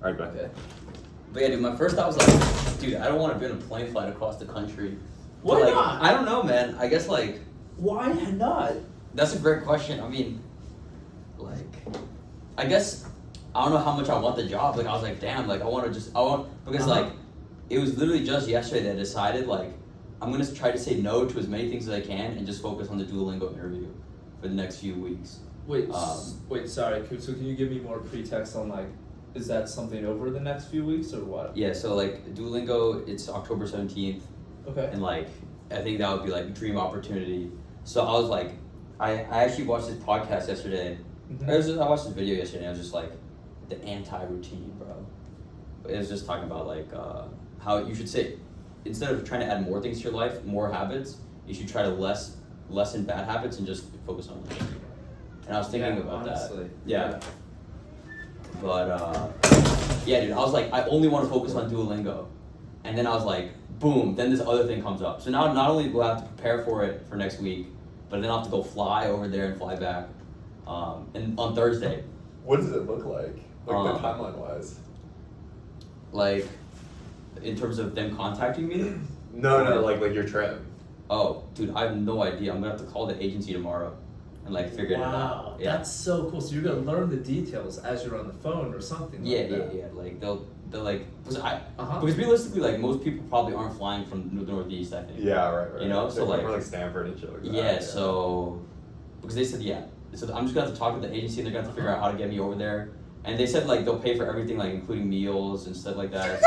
Alright, go ahead. Okay. But yeah, dude, my first thought was like, dude, I don't want to be on a plane flight across the country. Why But, like, not? I don't know, man. I guess like Why not? that's a great question. I mean, like, I guess I don't know how much I want the job. Like I was like, damn, like I want because Uh-huh. like it was literally just yesterday that I decided like I'm gonna try to say no to as many things as I can and just focus on the Duolingo interview for the next few weeks. Wait, Um, sorry. So can you give me more pretext on like, is that something over the next few weeks or what? Yeah, so like Duolingo, it's October 17th, Okay. and like I think that would be like a dream opportunity. So I was like, I actually watched this podcast yesterday. Mhm. I watched this video yesterday. And I was just like, the anti-routine, bro. It was just talking about like how you should say, instead of trying to add more things to your life, more habits, you should try to lessen bad habits and just focus on them. And I was thinking Yeah, about honestly. that. Yeah. But yeah, dude, I was like, I only want to focus on Duolingo, and then I was like, boom, then this other thing comes up. So now not only will I have to prepare for it for next week, but then I'll have to go fly over there and fly back, and on Thursday. What does it look like? Like the Um, timeline wise? Like, in terms of them contacting me? No, like your trip. Oh, dude, I have no idea. I'm gonna have to call the agency tomorrow and like figure it out. Wow, Yeah. that's so cool. So you're gonna learn the details as you're on the phone or something. Yeah, like that. yeah. Like they'll like Uh-huh. because realistically, like most people probably aren't flying from the Northeast. I think. Yeah, right. You know, so, They're like- from, like Stanford and shit like that. Yeah. So because they said so I'm just gonna have to talk to the agency and they're gonna have to figure out how to get me over there. And they said like they'll pay for everything, like including meals and stuff like that.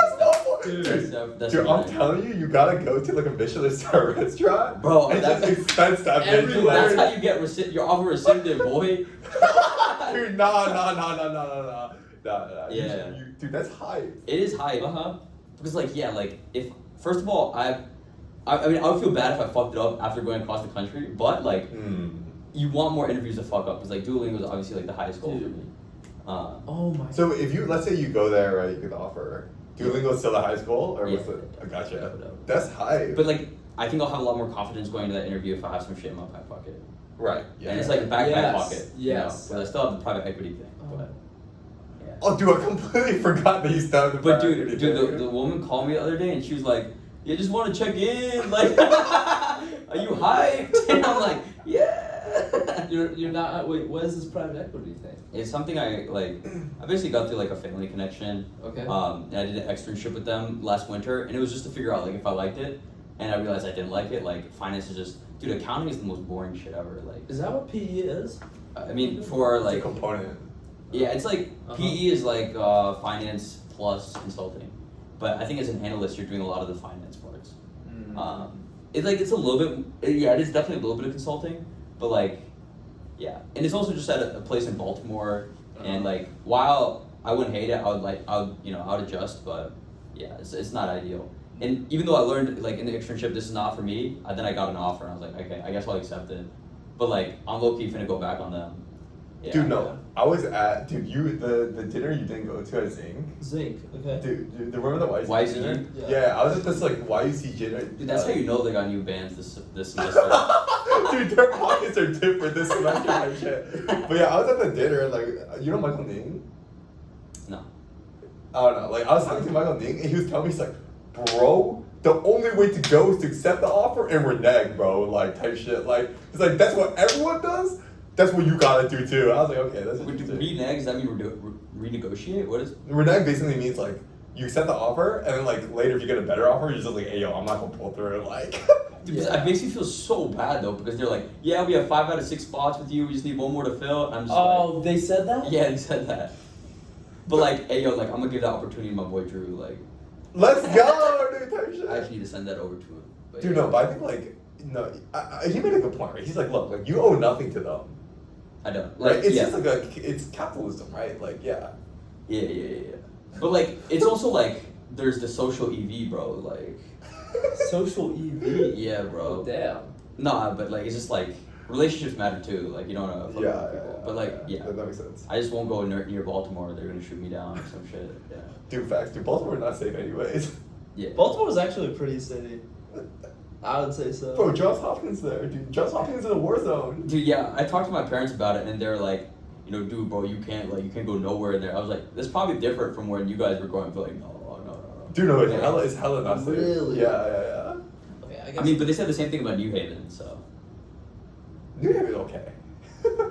Dude, That's dude, what I'm telling you, you gotta go to like a Michelin star restaurant. Bro, and that's- just expense that bitch. Everywhere. Dude, that's how you get your offer rescinded, boy. Dude, nah. Yeah. Dude, that's hype. It is hype. Uh-huh. Because like if first of all I mean I would feel bad if I fucked it up after going across the country, but like you want more interviews to fuck up because like Duolingo is obviously like the highest goal for Dude. me. Oh my. So if you, let's say you go there, right, you get the offer. Duolingo's still the highest goal, or what's Yeah. it? I gotcha. Yeah. That's hype. But like I think I'll have a lot more confidence going into that interview if I have some shit in my back pocket. right. And it's like a back Yes, pocket. yes. You know? But I still have the private equity thing. Oh. But yeah. Oh, dude, I completely forgot that you still have the But priority dude, thing. the woman called me the other day and she was like, "Yeah, just want to check in. Like, are you hyped?" And I'm like, "Yeah." You're not. Wait, what is this private equity thing? It's something I basically got through like a family connection. Okay. And I did an externship with them last winter, and it was just to figure out like if I liked it, and I realized I didn't like it. Like finance is just, dude, accounting is the most boring shit ever. Like, Is that what PE is? I mean, for It's a like, component. yeah, it's like Uh-huh. PE is like finance plus consulting, but I think as an analyst you're doing a lot of the finance parts. It's a little bit, it is definitely a little bit of consulting, but like, yeah, and it's also just at a place in Baltimore, and like while I wouldn't hate it, I would adjust, but yeah, it's not ideal. And even though I learned like in the internship this is not for me, then I got an offer and I was like, okay, I guess I'll accept it. But like I'm low key finna go back on them. Yeah. Dude, no. I was at, dude, the dinner you didn't go to at Zing. Zinc. Okay. Dude, remember the YC YC? dinner? Yeah. Yeah, I was at this like YC dinner. Dude, that's how you know they got new bands this semester. Dude, their pockets are different this semester and shit. But yeah, I was at the dinner and like, you know Michael Ning? No. I don't know. Like, I was talking to Michael Ning and he was telling me, he's like, bro, the only way to go is to accept the offer and renege, bro. Like, type shit. Like, it's like, that's what everyone does. That's what you gotta do too. I was like, okay, that's Would interesting. renege, does that mean renegotiate? What is Renege basically means like, you accept the offer and then like later if you get a better offer, you're just like, hey yo, I'm not gonna pull through. Like, Dude, Yeah. it makes me feel so bad though because they're like, yeah, we have 5 out of 6 spots with you. We just need one more to fill. And I'm just Oh, they said that? like, yeah, they said that. But like, hey yo, like I'm gonna give that opportunity to my boy Drew. Like, let's go, dude, type shit. I actually need to send that over to him. But Dude, yeah. no, but I think like, no, he made a good point, right? He's like, look, like you owe nothing to them, I don't. right? Like, It's yeah. just like it's capitalism, right? Like, yeah. Yeah. But like, it's also like there's the social EV, bro. Like, Social EV. yeah, bro. Oh, damn. Nah, but like it's just like relationships matter too. Like you don't know. People. But like, yeah. That makes sense. I just won't go near Baltimore. They're gonna shoot me down or some shit. Yeah. Dude, facts. Dude, Baltimore not safe anyways. Yeah. Baltimore is actually a pretty city. I would say so. Bro, Johns Hopkins there, dude. Johns Hopkins is in a war zone. Dude, yeah, I talked to my parents about it, and they're like, dude, bro, you can't go nowhere in there. I was like, that's probably different from when you guys were going, but like, no. Dude, no, it's hella not safe. Really? Yeah. Okay, I guess. I mean, but they said the same thing about New Haven, so New Haven's okay.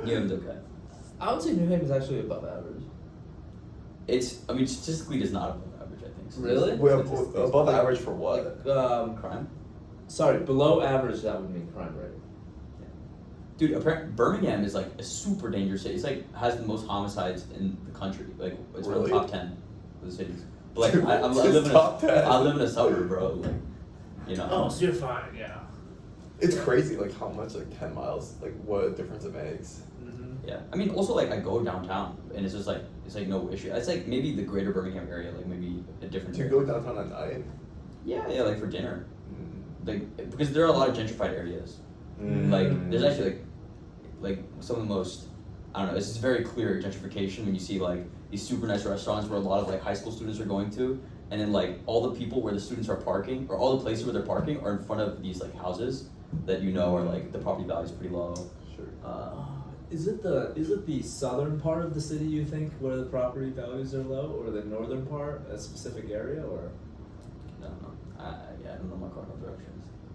New Haven's okay. I would say New Haven's actually above average. Statistically, it's not above average. I think. Really? We're above average for what? Like, Crime. sorry, below average. That would mean crime rate. Dude, apparently Birmingham is like a super dangerous city. It's like has the most homicides in the country. Like it's one of the Really? top 10 of the cities. But like Dude, I it's live in top 10. I live in a suburb, bro. Like, so you're fine. Yeah. It's crazy, like how much, like 10 miles, like what a difference it makes. Mm-hmm. Yeah. I mean, also like I go downtown and it's just like it's like no issue. It's like maybe the greater Birmingham area, like maybe a different. Do you area. go downtown at night? Yeah, like for dinner. Mm. Like because there are a lot of gentrified areas. Like there's actually like some of the most, I don't know, it's just very clear gentrification when you see like these super nice restaurants where a lot of like high school students are going to, and then like all the people where the students are parking or all the places where they're parking are in front of these like houses that are like the property value is pretty low. Sure. Is it the southern part of the city you think where the property values are low, or the northern part, a specific area, or? I don't know. I don't know my cardinal directions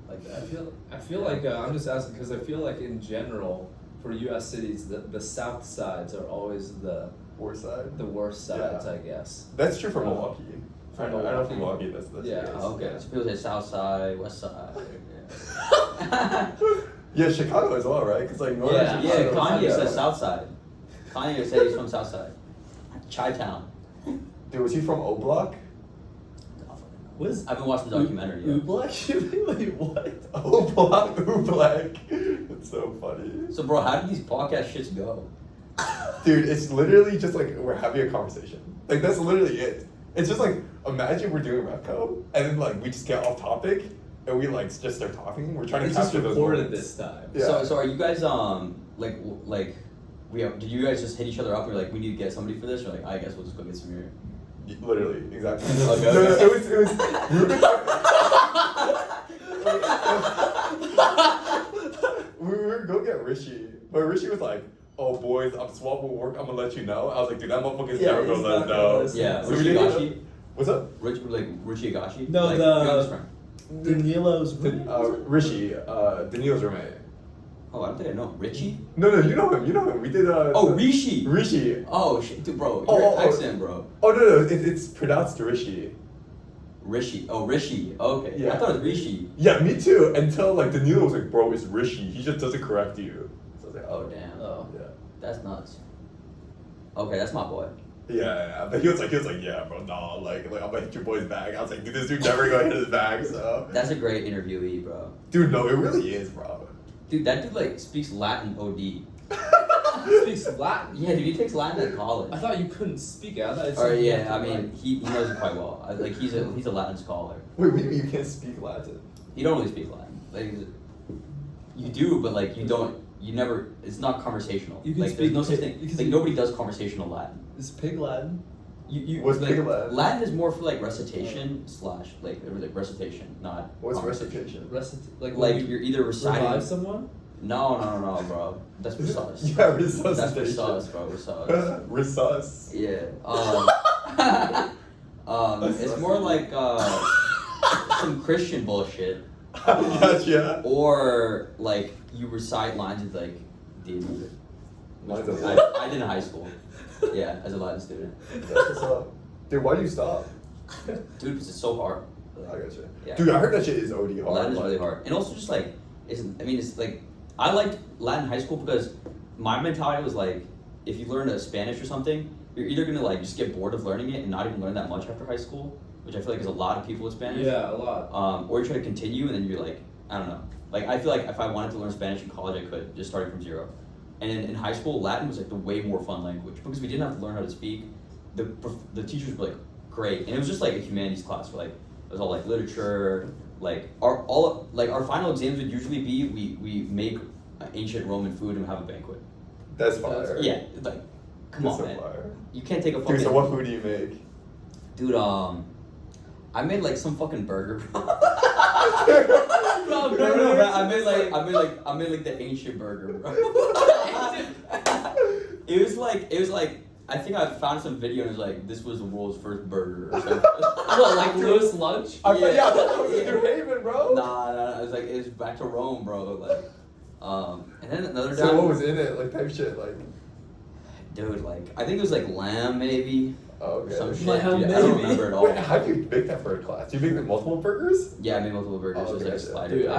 like that. I feel like I'm just asking because I feel like in general for U.S. cities the south sides are always the Worst side? the worst sides, Yeah. I guess. That's true for Uh, Milwaukee. for I know Milwaukee. for Milwaukee, that's Yeah. the case. Oh, okay. So people say south side, west side. Yeah. Yeah, Chicago as well, right? Because like northern Yeah. Yeah, Chicago. Kanye says south side. Kanye said he's from south side. Chi-town. Dude, was he from O Block? What is I've been watching the documentary. Yeah. Oobleck? Wait, what? O Block, O Black. It's so funny. So, bro, how do these podcast shits go? Dude, it's literally just like we're having a conversation. Like that's literally it. It's just like imagine we're doing Repco and then like we just get off topic and we like just start talking. We're trying to It's just capture those recorded moments. this time. Yeah. So are you guys did you guys just hit each other up and you're like, we need to get somebody for this? Or like, I guess we'll just go get some here. Literally, exactly. Okay, No, okay. it was. We were gonna go get Rishi, but Rishi was like, "Oh boys, I'm swapping work. I'm gonna let you know." I was like, "Dude, that motherfucker's Yeah, never he's gonna let us not gonna know." let us Yeah, So we Ruchi didn't- Agashi? What's up? Ruchi Agashi? No, like, the- your youngest friend. Danilo's Rishi, Daniil's roommate. Oh, I don't think I know. Richie? No, you know him. You know him. We did. Oh, Rishi! Rishi. Oh, shit, dude, bro. Oh, Your oh, oh. accent, bro. Oh no, it's pronounced Rishi. Rishi. Oh, Rishi. Okay. Yeah. I thought it was Rishi. Yeah, me too. Until like Danilo was like, "Bro, it's Rishi. He just doesn't correct you." So I was like, Oh, damn. Oh. Yeah. That's nuts. Okay, that's my boy. Yeah, but he was like, yeah, bro, nah, like I'm gonna hit your boy's bag. I was like, dude, this dude never gonna hit his bag, so. That's a great interviewee, bro. Dude, no, it really is, bro. Dude, that dude, like, speaks Latin OD. Speaks Latin. Yeah, dude, he takes Latin at college. I thought you couldn't speak it. I thought it's Or, something you yeah, have to, I mean, like- he knows it quite well. Like, he's a Latin scholar. Wait, what do you mean you can't speak Latin? You don't really speak Latin. Like, you do, but, like, you never, it's not conversational. You can like, speak- there's no such you thing. can Like, speak- nobody does conversational Latin. Is pig Latin? You What's like, pig Latin? Latin is more for, like, recitation / like recitation, not What's conversation. recitation? Like Like, when you you're either reciting. revive someone? No, bro. That's resus. Yeah, resuscitation. That's resus, bro. Resus. Resus. Yeah. It's more like some Christian bullshit. Gotcha. Or like you recite lines of like deity. Lines of I did in high school. Yeah, as a Latin student. That's what's up. Dude, why do you stop? Dude, because it's so hard. I gotcha. Yeah. Dude, I heard that shit is OD hard. Latin is like- really hard. And also just like it's like I liked Latin in high school because my mentality was like if you learn a Spanish or something, you're either gonna like just get bored of learning it and not even learn that much after high school, which I feel like is a lot of people with Spanish. Yeah, a lot. Or you try to continue and then you're like, I don't know. Like I feel like if I wanted to learn Spanish in college, I could just starting from zero. And in high school, Latin was like the way more fun language because we didn't have to learn how to speak. The teachers were like great, and it was just like a humanities class where like it was all like literature. Like our final exams would usually be we make ancient Roman food and have a banquet. That's fire. Yeah, it's like come That's on, so man. fire. You can't take a fucking. Dude, so what food do you make? Dude, I made like some fucking burger. Bro, No, man, I made like the ancient burger, bro. It was like I think I found some video and it was like this was the world's first burger or something. What, like Louis lunch? I thought, Yeah. that was in New Haven, bro. Nah, it was like it was back to Rome, bro. Like, and then another So time, what was in it? Like type shit, like. dude, like I think it was like lamb maybe. Oh, okay. Some shit. Lamb, Dude, I don't maybe. remember at all. Wait, how do you make that for a class? Do you make like multiple burgers? Yeah, I made multiple burgers. Oh, It was like a okay. slider. Dude, thing.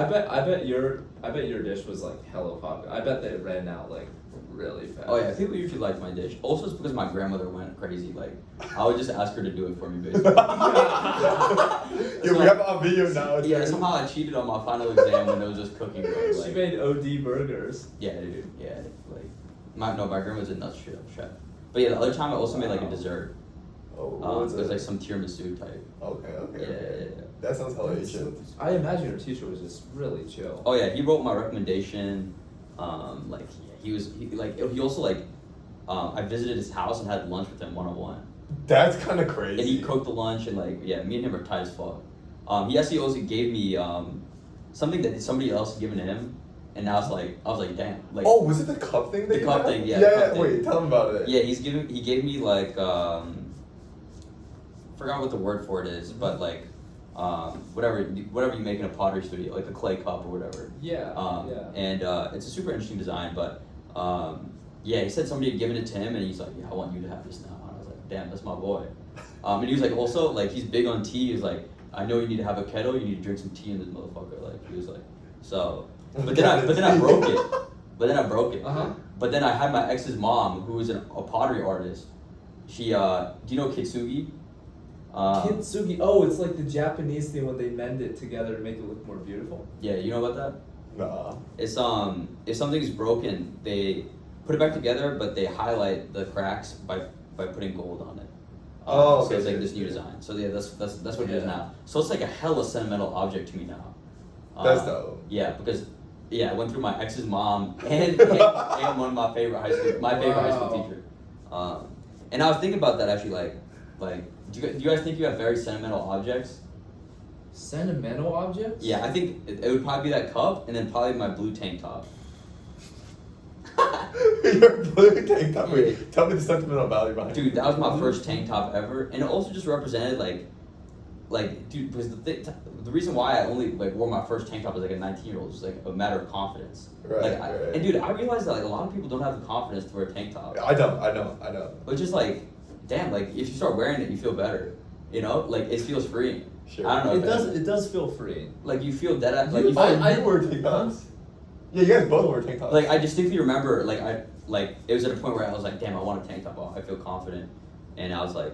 I bet your dish was like hella popular. I bet they ran out like really fast. Oh yeah, people usually like my dish. Also, it's because my grandmother went crazy. Like, I would just ask her to do it for me, basically. Yeah, we have it on video now. Yeah, dude. somehow I cheated on my final exam when it was just cooking. Bro. She Like, made OD burgers. yeah, dude. Yeah, like my grandma's a nuts chef. But yeah, the other time I also made like a Wow. dessert. Oh, It what's was it? like some tiramisu type. Okay. Yeah. That sounds hella Asian. I imagine your teacher was just really chill. Oh yeah, he wrote my recommendation. Like he also like, I visited his house and had lunch with him 1-on-1. That's kind of crazy. And he cooked the lunch and like yeah, me and him are tight as fuck. He actually also gave me something that somebody else had given to him, and I was like damn. Like, Oh, was it the cup thing? That The you cup had? thing, yeah, the cup thing. Wait, tell him about it. yeah, he gave me like forgot what the word for it is, but like whatever you make in a pottery studio, like a clay cup or whatever. Yeah. Yeah. And it's a super interesting design, but yeah, he said somebody had given it to him, and he's like, yeah, I want you to have this now. And I was like, damn, that's my boy. And he was like, also like he's big on tea. He was like, I know you need to have a kettle. You need to drink some tea in this motherfucker. Like he was like, so. But then I broke it. Uh-huh. But then I had my ex's mom, who was a pottery artist. She, do you know Kitsugi? Kintsugi. Oh, it's like the Japanese thing when they mend it together to make it look more beautiful. Yeah, you know about that? Nah. It's if something's broken, they put it back together, but they highlight the cracks by putting gold on it. Oh, so okay, it's like okay, this new yeah. design. So yeah, that's what it is Yeah. now. So it's like a hella sentimental object to me now. That's dope. Yeah, because I went through my ex's mom and one of my favorite high school Wow. teacher. And I was thinking about that actually, like do you guys think you have very sentimental objects? Sentimental objects? Yeah, I think it would probably be that cup, and then probably my blue tank top. Your blue tank top. Yeah. Wait, tell me the sentimental value behind it. Dude, that was my first tank top ever, and it also just represented dude, because the reason why I only like wore my first tank top as like a 19-year-old was like a matter of confidence. Right, Like, right. and dude, I realized that like a lot of people don't have the confidence to wear a tank top. I know. Which is like, damn, like if you start wearing it, you feel better. You know, like it feels freeing. Sure. I don't know. It if does. It does feel freeing. Like you feel dead. Like You, you feel, you wear tank tops. Yeah, you guys both wear tank tops. like I distinctly remember like it was at a point where I was like, damn, I want a tank top on. I feel confident, and I was like,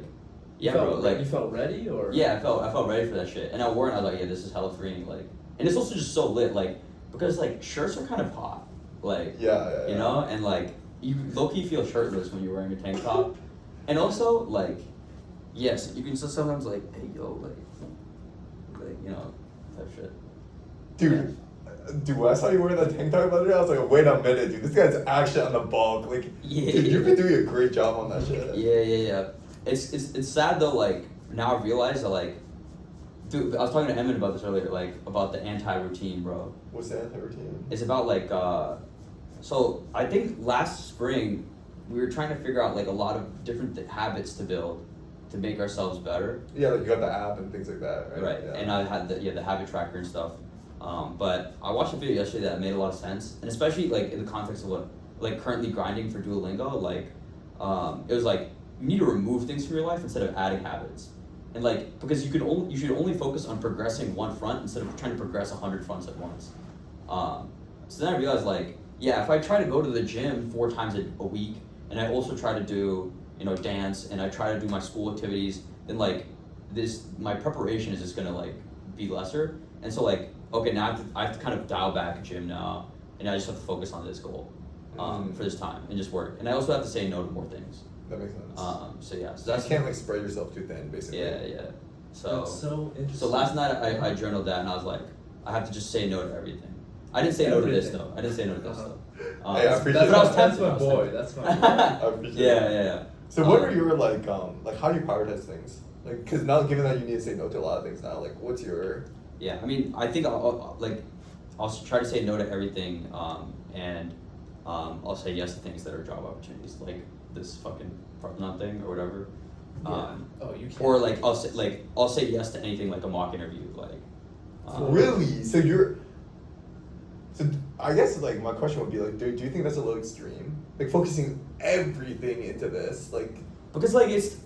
yeah, you felt, bro, like you felt ready, or yeah, I felt ready for that shit, and I wore it. And I was like, yeah, this is hella freeing. Like, and it's also just so lit, like because like shirts are kind of hot, like yeah. you know, and like you low key feel shirtless when you're wearing a tank top, and also like yes, you can still sometimes like hey yo like you know type shit. Dude, when I saw you wearing that tank top the other day, I was like, wait a minute, dude, this guy's actually on the bulk. Like, Yeah. dude, you've been doing a great job on that shit. Yeah. It's sad though. Like now I realize that like, dude, I was talking to Emin about this earlier. Like about the anti-routine, bro. What's the anti-routine? It's about like, so I think last spring we were trying to figure out like a lot of different habits to build to make ourselves better. Yeah, like you got the app and things like that, right? Right. Yeah. And I had the habit tracker and stuff. But I watched a video yesterday that made a lot of sense, and especially like in the context of what like currently grinding for Duolingo, like it was like you need to remove things from your life instead of adding habits, and like because you should only focus on progressing one front instead of trying to progress 100 fronts at once. So then I realized like yeah, if I try to go to the gym 4 times a week, and I also try to do dance, and I try to do my school activities, then like my preparation is just gonna like be lesser, and so like okay, now I have to kind of dial back gym now, and I just have to focus on this goal for this time and just work. And I also have to say no to more things. That makes sense. So yeah, so You that's can't like spread yourself too thin, basically. yeah. So That's so interesting. so last night I journaled that, and I was like, I have to just say no to everything. I didn't say no to this Everything. though. I didn't say no to this Uh-huh. though. Hey, I appreciate but I was that. tempted. That's my I was boy. tempted. That's my boy. I appreciate it. Yeah. So what are your like how do you prioritize things? Like, cause now given that you need to say no to a lot of things now, like what's your Yeah, I mean, I think I'll try to say no to everything, and I'll say yes to things that are job opportunities, like this fucking Parthenon thing or whatever. Oh, you can't. Or like I'll say yes to anything like a mock interview, like. Really? So I guess like my question would be like, do you think that's a little extreme? Like focusing everything into this, like. Because like it's,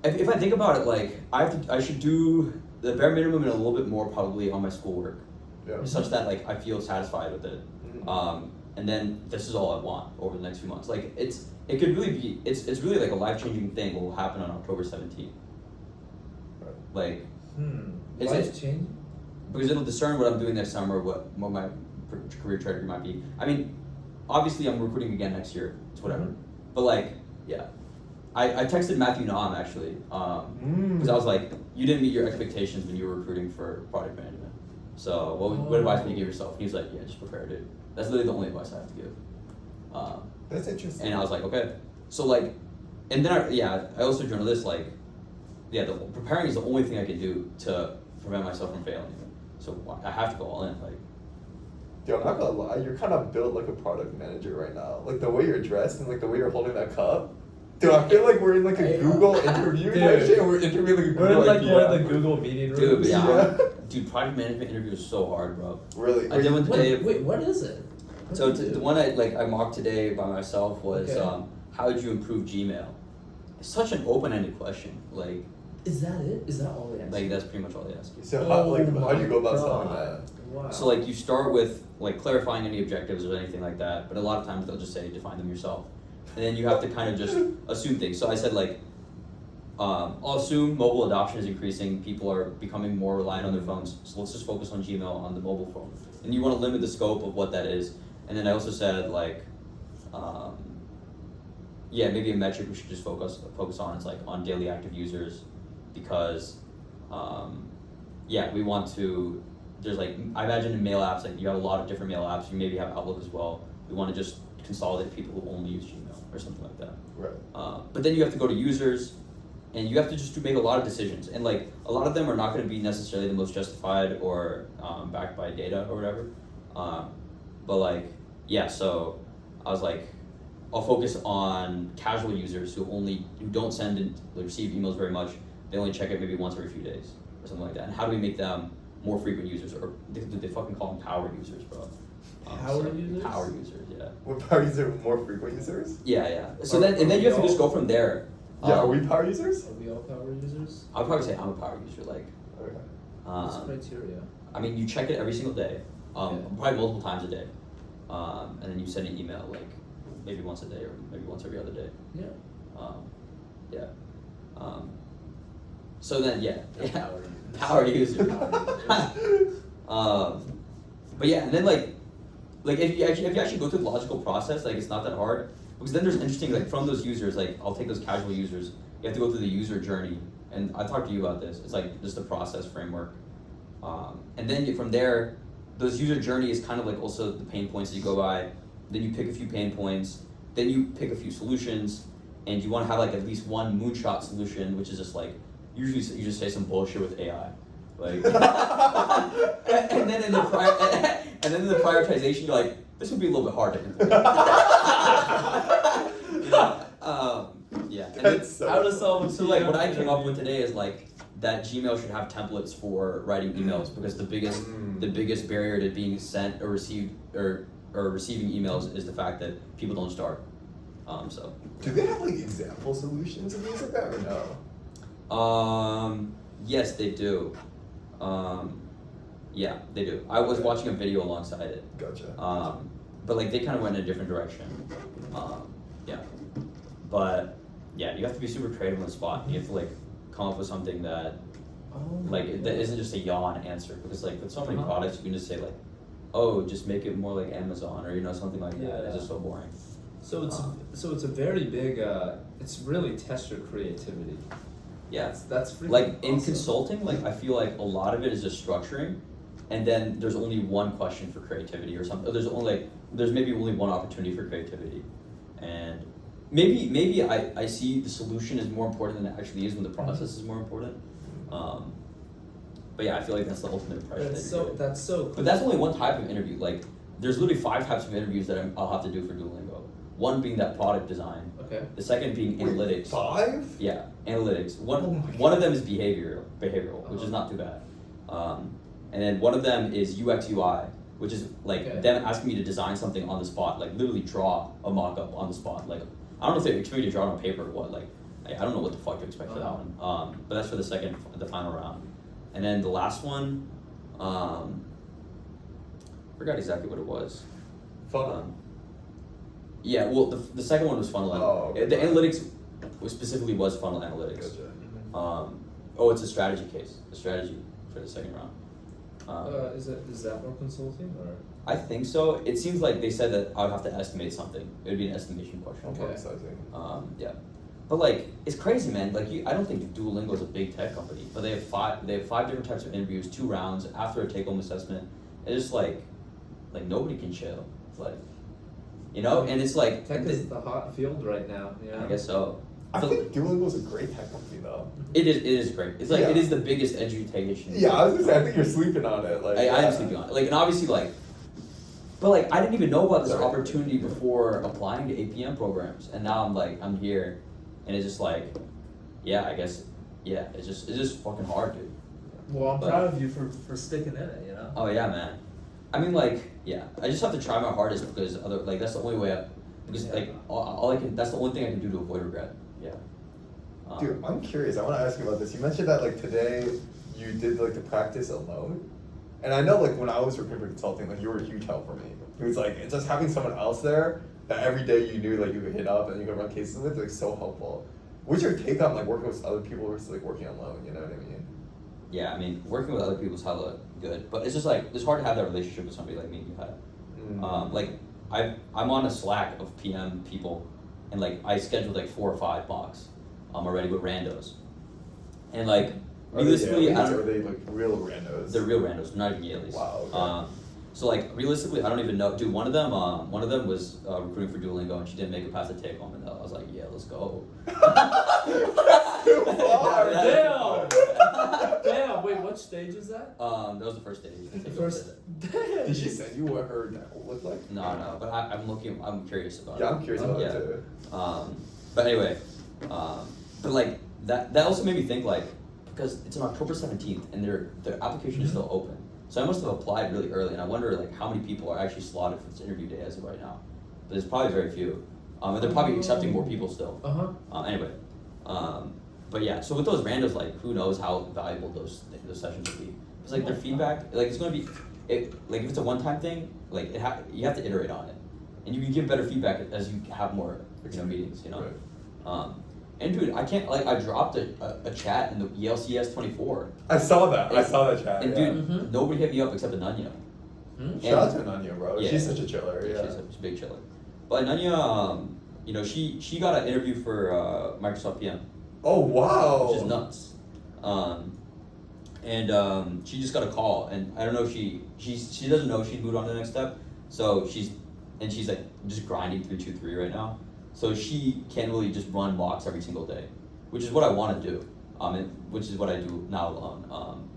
if I think about it, like I should do the bare minimum and a little bit more probably on my schoolwork, Yeah. such that like I feel satisfied with it. Mhm. And then this is all I want over the next few months. Like it could really be it's really like a life-changing thing what will happen on October 17th. Right. Like Is Life it- changing? because it'll discern what I'm doing next summer, what my career trajectory might be. I mean, obviously I'm recruiting again next year. It's whatever. Mhm. But like, yeah. I texted Matthew Nam actually, because I was like, you didn't meet your expectations when you were recruiting for product management. So what advice would you give yourself? And he was like, yeah, just prepare, dude. That's literally the only advice I have to give. That's interesting. And I was like, okay. So like, and then I also journal this like, yeah, preparing is the only thing I can do to prevent myself from failing. So I have to go all in. Like, Yo, I'm not gonna lie, you're kind of built like a product manager right now. Like the way you're dressed and like the way you're holding that cup. Dude, I feel like we're in like a Google interview type Dude. shit, and we're interviewing like a We're Google in like idea. one of the Google meeting rooms. dude, yeah, Yeah. dude, product management interview is so hard, bro. Really? I did one today. Wait, what is it? What So do you do? the one I mocked today by myself was Okay. how would you improve Gmail? It's such an open-ended question. Like Is that it? Is that all they ask? that's pretty much all they ask you. So how do you go about my solving God. that? Wow. So like you start with like clarifying any objectives or anything like that, but a lot of times they'll just say define them yourself, and then you have to kind of just assume things. So I said like, I'll assume mobile adoption is increasing. People are becoming more reliant on their phones, so let's just focus on Gmail on the mobile phone. And you want to limit the scope of what that is. And then I also said like, yeah, maybe a metric we should just focus on is like on daily active users, because yeah, we want to. There's like, I imagine in mail apps, like you have a lot of different mail apps. You maybe have Outlook as well. We want to just consolidate people who only use Gmail or something like that. Right. But then you have to go to users, and you have to just make a lot of decisions. And like a lot of them are not going to be necessarily the most justified or backed by data or whatever. But like, yeah. So I was like, I'll focus on casual users who don't send and receive emails very much. They only check it maybe once every few days or something like that. And how do we make them more frequent users, or they fucking call them power users, bro? Power users? Power users, yeah. What power user more frequent users? Yeah. So then you have to just go from there. Yeah, are we power users? Are we all power users? I would probably say I'm a power user. Like, Okay. What's the criteria? I mean, you check it every single day, Yeah. probably multiple times a day, and then you send an email like maybe once a day or maybe once every other day. Yeah. Yeah. So then, yeah. Power users. Power user. But yeah, and then like if you actually go through the logical process, like it's not that hard, because then there's interesting, like from those users, like I'll take those casual users, you have to go through the user journey, and I talked to you about this. It's like just a process framework, and then from there, those user journey is kind of like also the pain points that you go by. Then you pick a few pain points, then you pick a few solutions, and you want to have like at least one moonshot solution, which is just like usually you just say some bullshit with AI. Like, and then in the prioritization, you're like, this would be a little bit hard to implement. You know? Yeah. And That's so How to solve so like what I came up with today is like that Gmail should have templates for writing emails, because the biggest barrier to being sent or received or receiving emails is the fact that people don't start. So. Do they have like example solutions and things like that or no? Yes, they do. Yeah, they do. I was watching a video alongside it. Gotcha. But like they kind of went in a different direction. Yeah. But yeah, you have to be super creative on the spot. You have to like come up with something that that isn't just a yawn answer, because like with so many products you can just say like, oh, just make it more like Amazon, or something like that. It's just so boring. So it's a very big. It's really test your creativity. Yeah. That's freaking Like in awesome. consulting, like I feel like a lot of it is just structuring, and then there's only one question for creativity or something. There's maybe only one opportunity for creativity, and maybe I see the solution is more important than it actually is when the process is more important. But yeah, I feel like that's the ultimate impression. That's so cool. But that's only one type of interview. Like there's literally 5 types of interviews that I'll have to do for Duolingo. One being that product design. Okay. The second being Wait, analytics. 5? Yeah, analytics. One Oh my one of them is behavioral, which is Uh-huh. not too bad. And then one of them is UX UI, which is like Okay. them asking me to design something on the spot, like literally draw a mock-up on the spot. Like I don't know if they expect me to draw it on paper or what. Like I don't know what the fuck to expect for that one. But that's for the final round. And then the last one, forgot exactly what it was. Fun. Yeah, well, the second one was funnel. Oh, okay. The analytics specifically was funnel analytics. Gotcha. It's a strategy case. A strategy for the second round. Is that more consulting or? I think so. It seems like they said that I would have to estimate something. It would be an estimation question. I'm Okay. exciting. Yeah, but like it's crazy, man. Like I don't think Duolingo is a big tech company, but they have 5 different types of interviews, 2 rounds after a take-home assessment. It's just like nobody can chill. It's like, and it's like Tech is the hot field right now. Yeah. I guess so. I think Duolingo is a great tech company though. It is great. It's like Yeah. it is the biggest education. Yeah, I was gonna say I think you're sleeping on it. Like I am sleeping on it. Like, and obviously, like, but like, I didn't even know about this Sorry. opportunity before applying to APM programs, and now I'm here, and it's just like, yeah, I guess, yeah, it's just fucking hard, dude. Well, I'm But- proud of you for sticking in it. Oh yeah, man. I mean, like, yeah, I just have to try my hardest because that's the only way up. Because like, all I can, that's the only thing I can do to avoid regret. Yeah. Dude, I'm curious. I want to ask you about this. You mentioned that like today you did like the practice alone, and I know like when I was working for consulting, like you were a huge help for me. It was like it's just having someone else there that every day you knew like you could hit up and you could run cases with, like so helpful. What's your take on like working with other people versus like working alone? You know what I mean? Yeah, I mean, working with other people is hella good, but it's just like it's hard to have that relationship with somebody like me you had. Like I'm on a Slack of PM people, and like I scheduled like 4 or 5 mocks, already with randos, and like Are they realistically, dailies, I or don't. are they like real randos? They're real randos, not even Yaleys. Wow, okay. So like realistically, I don't even know. Dude, one of them was recruiting for Duolingo, and she didn't make it past the take home, and I was like, yeah, let's go. That's too far. Damn. Damn. Wait, what stage is that? That was the first stage. The first. Damn. Did she send you what her network looked like? No, but I'm curious about it. Yeah, I'm curious about Yeah. it too. But anyway, but like that also made me think like because it's on October 17th and their application is still open, so I must have applied really early, and I wonder like how many people are actually slotted for this interview day as of right now. But there's probably very few, and they're probably accepting more people still. Anyway, but yeah, so with those randos, like who knows how valuable those sessions will be? Because like their feedback, like it's gonna be, if it's a one-time thing, like you have to iterate on it, and you can give better feedback as you have more meetings, Right. And dude, I can't I dropped a chat in the ELCS 24, I saw that. I saw that chat. and yeah. dude, nobody hit me up except Ananya. Shout out to Ananya, bro. Yeah. She's such a chiller. Yeah. She's a big chiller. But Ananya, she got an interview for Microsoft PM. Oh wow. Which is nuts. And she just got a call, and I don't know if she doesn't know she's moved on to the next step, so she's like just grinding 323 right now, so she can't really just run mocks every single day, which is what I want to do, which is what I do now alone.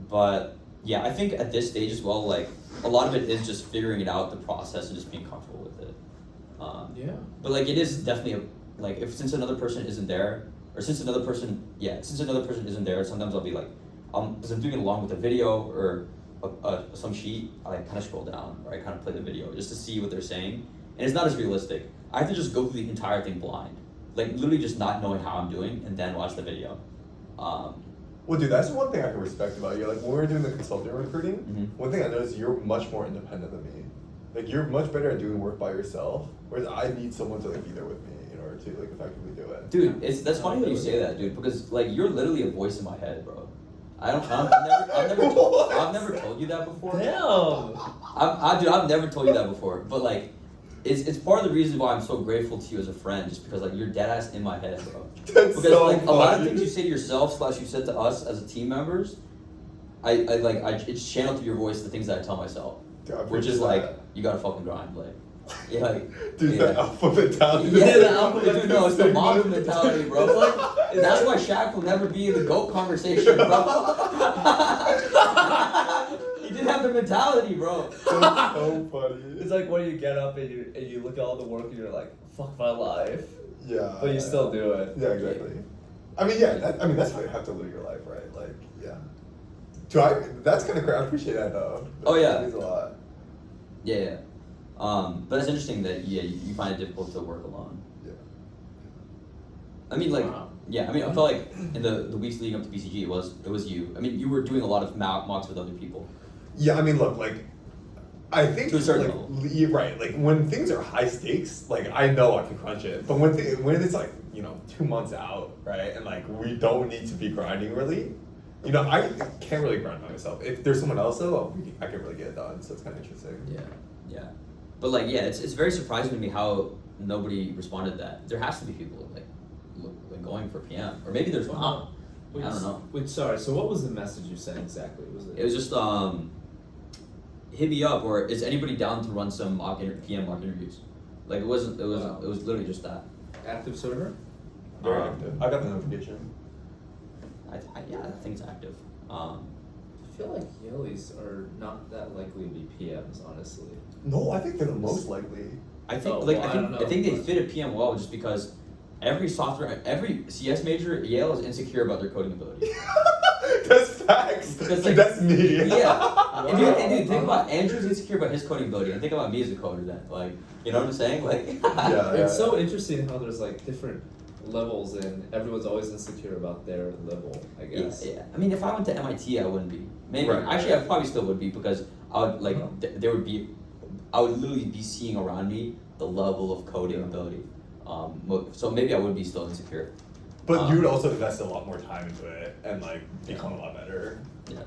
But yeah, I think at this stage as well, like a lot of it is just figuring it out, the process, and just being comfortable with it. Yeah. But like it is definitely since another person isn't there, or since another person isn't there, sometimes I'll be like, because I'm doing it along with a video or some sheet, I kind of scroll down or I kind of play the video just to see what they're saying, and it's not as realistic. I have to just go through the entire thing blind, like literally just not knowing how I'm doing, and then watch the video. Well, dude, that's one thing I can respect about you. Like when we were doing the consulting recruiting, one thing I noticed, you're much more independent than me. Like you're much better at doing work by yourself, whereas I need someone to like be there with me in order to like effectively do it. Dude, that's funny that you say that, dude, because like you're literally a voice in my head, bro. I've never told you that before. Damn. I've never told you that before, but like, it's part of the reason why I'm so grateful to you as a friend, just because like you're dead ass in my head, bro. That's Because so like a lot of funny. things you say to yourself / you said to us as a team members, it's channeled through your voice the things that I tell myself, Dude, I which is appreciate like that. you gotta fucking grind, like, yeah, like, Dude, yeah. that alpha mentality. Yeah, the alpha, dude, no, it's the Sigma. mom mentality, bro. It's like, that's why Shaq will never be in the GOAT conversation, bro. He didn't have have the mentality, bro. That's so funny. It's like when you get up and you look at all the work and you're like, fuck my life. Yeah. But you still do it. Yeah, exactly. I mean, that's how you have to live your life, right? Like, yeah. That's kind of crazy. I appreciate that though. Oh, yeah. That means a lot. Yeah. But it's interesting that you find it difficult to work alone. Yeah. I mean, like, Wow. yeah. I mean, I felt like in the weeks leading up to BCG, it was you. I mean, you were doing a lot of mocks with other people. Yeah, I mean, look, like, I think To a certain like, level. you're right. Like when things are high stakes, like I know I can crunch it. But when it's like 2 months out, right, and like we don't need to be grinding really, I can't really grind by myself. If there's someone else though, I can really get it done. So it's kind of interesting. Yeah. But like, yeah, it's very surprising to me how nobody responded to that. There has to be people like going for PM, or maybe there's not. Wait, I don't know. Wait, sorry. So what was the message you sent exactly? It was just hit me up, or is anybody down to run some PM mock interviews? Like it was literally just that. active server? Very active. I got the notification. Yeah, I think it's active. I feel like Yaleys are not that likely to be PMs, honestly. No, I think they're the most likely. I think Oh, like well, I don't I think know, they but- fit a PM well just because every CS major, Yale is insecure about their coding ability. That's facts. Because, Dude, like- that's me. Yeah. And dude, think Wow. about Andrew's insecure about his coding ability, and think about me as a coder then. Like, you know what I'm saying? Like, Yeah. It's so interesting how there's like different levels and everyone's always insecure about their level, I guess. Yeah. I mean, if I went to MIT, I wouldn't be. Maybe Right. actually, I probably still would be because I would like Uh-huh. there would be, I would literally be seeing around me the level of coding Yeah. ability. So maybe I would be still insecure. But you would also invest a lot more time into it and like become a lot better. Yeah.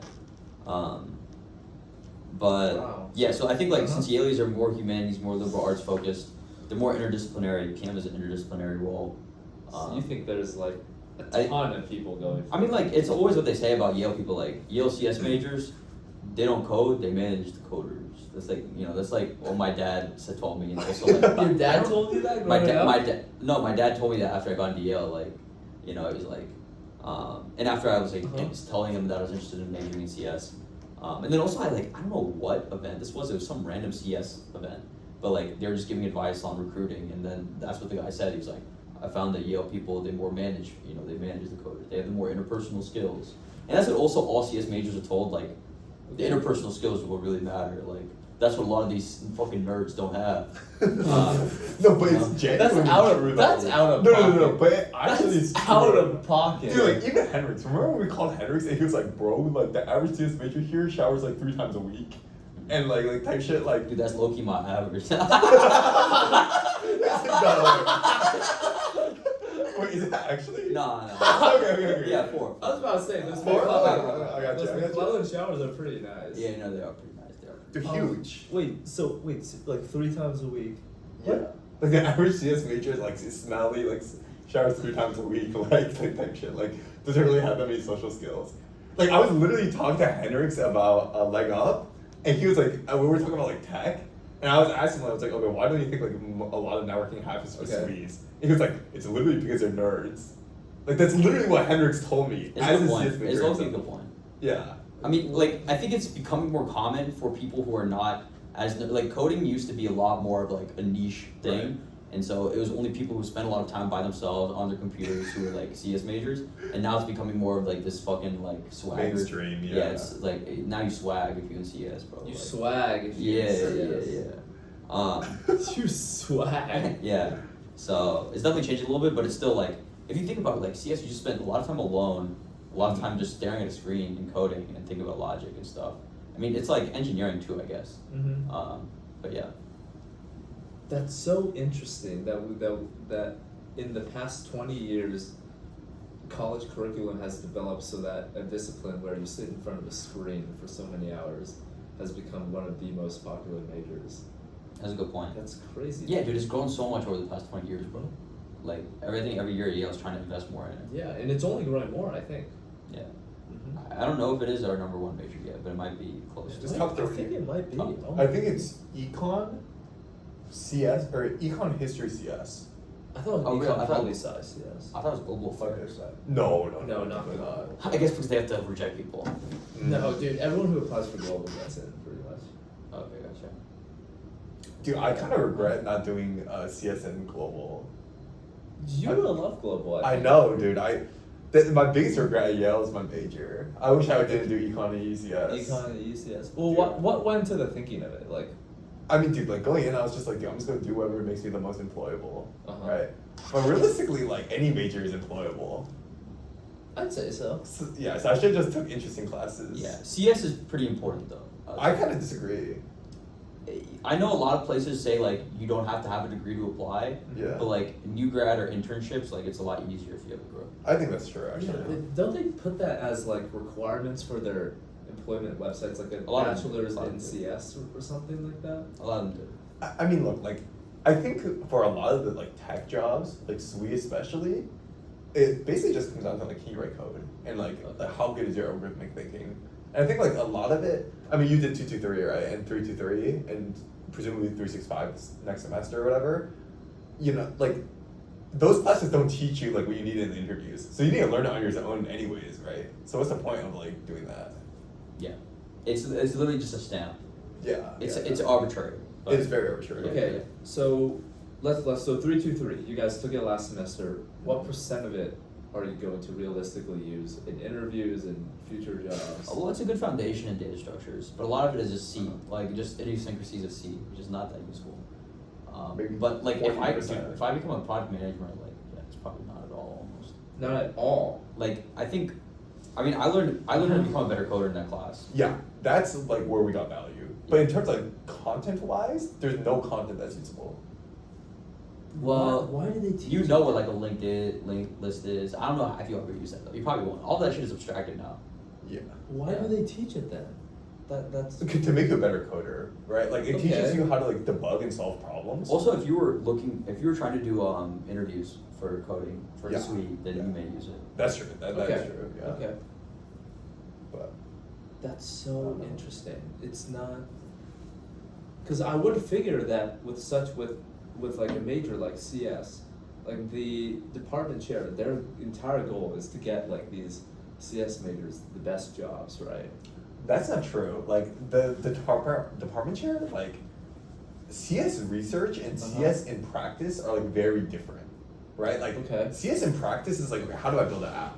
But Wow. yeah, so I think like Uh-huh. since Yaleys are more humanities, more liberal arts focused, they're more interdisciplinary. PM is an interdisciplinary role. So you think there's like a I- ton of people going for I mean, like it's always what they say about Yale people. Like Yale CS majors, they don't code; they manage the coders. That's like that's like what my dad told me, and also like Your dad told you that my growing dad, up? my dad told me that after I got into Yale, like, it was like, and after I was like Uh-huh. just telling him that I was interested in majoring in CS, and then also I don't know what event this was. It was some random CS event, but like they were just giving advice on recruiting, and then that's what the guy said. He was like, I found that Yale people they manage the coders. They have the more interpersonal skills, and that's what also all CS majors are told. Like, the interpersonal skills are what really matter. Like. That's what a lot of these fucking nerds don't have. No, but it's genuinely That's out true, of that's though. out of No, pocket. no, no, but actually That's it's out true. of pocket. Dude, like even Hendrix. Remember when we called Hendrix and he was like, bro, like the average CS major here showers like 3 times a week, and like type shit like. Dude, that's low key my average. Wait, is that actually? Nah. Okay. Yeah, 4. I was about to say those Four? McClellan, I got you, those I got you. McClellan showers are pretty nice. Yeah, no, they are pretty nice. They are. They're Oh, huge. Wait, like 3 times a week. Yeah. Like the average CS major is like smelly, like showers 3 times a week, like type shit. Like doesn't really have that many social skills. Like I was literally talking to Hendrix about leg up, and he was like, we were talking about like tech, and I was asking him, I was like, okay, why don't you think like a lot of networking happens for Okay. Swedes? And he was like, it's literally because they're nerds. Like that's literally what Hendrix told me. It's as a good a point. CS major It's also a himself. good point. Yeah. I mean, like, I think it's becoming more common for people who are not as like coding used to be a lot more of like a niche thing, Right. and so it was only people who spent a lot of time by themselves on their computers who were like CS majors, and now it's becoming more of like this fucking like swagger. Mainstream, Yeah, yeah. it's like now you swag if you in CS, bro. You like, swag if you Yeah. You swag. Yeah. So it's definitely changing a little bit, but it's still like if you think about it, like CS, you just spend a lot of time alone, a lot of time just staring at a screen and coding and thinking about logic and stuff. I mean, it's like engineering too, I guess. Mm-hmm. But yeah. That's so interesting that in the past 20 years, college curriculum has developed so that a discipline where you sit in front of a screen for so many hours has become one of the most popular majors. That's a good point. That's crazy. Yeah, dude, it's grown so much over the past 20 years, bro. Like every year, Yale's trying to invest more in it. Yeah, and it's only growing more, I think. Yeah. Mm-hmm. I don't know if it is our number one major yet, but it might be close. It's to top I 30. think it might be. Top- Oh I my- think it's econ, CS, or econ history CS. I thought it Oh, was really? I econ thought- poli sci, yes. I thought it was global Fuck affairs. that. No, No, not definitely global. I guess because they have to reject people. Mm. No, dude, everyone who applies for global gets in for Dude, I kind of regret not doing CS and global. You I- would love global. I think. know, dude. My biggest regret at Yale is my major. I wish I didn't do econ and UCS. Econ and UCS. Well, Yeah. what went into the thinking of it? Like, I mean, dude, like going in, I was just like, dude, I'm just gonna do whatever makes me the most employable, Uh-huh. right? But realistically, like any major is employable. I'd say so. So, yeah, so I should have just took interesting classes. Yeah, CS is pretty important though. I kind of disagree. I know a lot of places say like you don't have to have a degree to apply, Yeah. but like new grad or internships, like it's a lot easier if you have a degree. I think that's true, actually. Don't they put that as like requirements for their employment websites, like a lot of them do. bachelor's A lot of in them do. CS or something like that? A lot of them do. I mean, look, like, I think for a lot of the like tech jobs, like SWE especially, it basically just comes down to like can you write code and like how good is your algorithmic thinking. And I think like a lot of it. I mean, you did 223 right and 323 and presumably 365 next semester or whatever. You know, like those classes don't teach you like what you need in the interviews, so you need to learn it on your own anyways, right? So what's the point of like doing that? Yeah, it's literally just a stamp. Yeah, It's arbitrary. It is very arbitrary. Okay, so let's so 323. You guys took it last semester. What percent of it are you going to realistically use in interviews and future jobs? Well, it's a good foundation in data structures, but a lot of it is just C, like just idiosyncrasies of C, which is not that useful. Maybe But like if 40%. I become a product manager, like yeah, it's probably not at all almost. Not at all. Like I think, I mean I learned how to become a better coder in that class. Yeah, that's like where we got value. But in terms of like content wise, there's no content that's usable. Well, why do they teach You know it? what like a linked list is. I don't know if you ever use that though. You probably won't. All that shit is abstracted now. Yeah. Why do they teach it then? That's To make you a better coder, right? Like it teaches Okay. you how to like debug and solve problems. Also, if you were trying to do interviews for coding for Yeah. the suite, then Yeah. you may use it. That's true. That okay. is true. Yeah. Okay. But That's so interesting. It's not because I would figure that with like a major like CS, like the department chair, their entire goal is to get like these CS majors the best jobs, right? that's not true. Like the department chair, like CS research and CS in practice are like very different, right? Like Okay. CS in practice is like how do I build an app?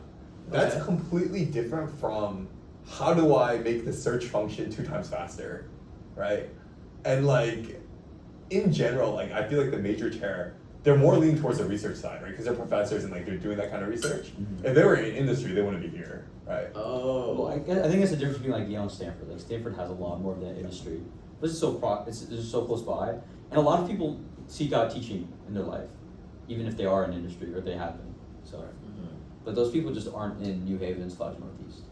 That's Okay. completely different from how do I make the search function 2 times faster, right? And like in general, like I feel like the major chair, they're more leaning towards the research side, right? Because they're professors and like they're doing that kind of research. Mhm. If they were in industry, they wouldn't be here, right? Oh. Well, I think it's the difference between like Yale and Stanford. Like Stanford has a lot more of that industry. This is it's just so close by, and a lot of people seek out teaching in their life, even if they are in industry or they have been. So, but those people just aren't in New Haven / Northeast.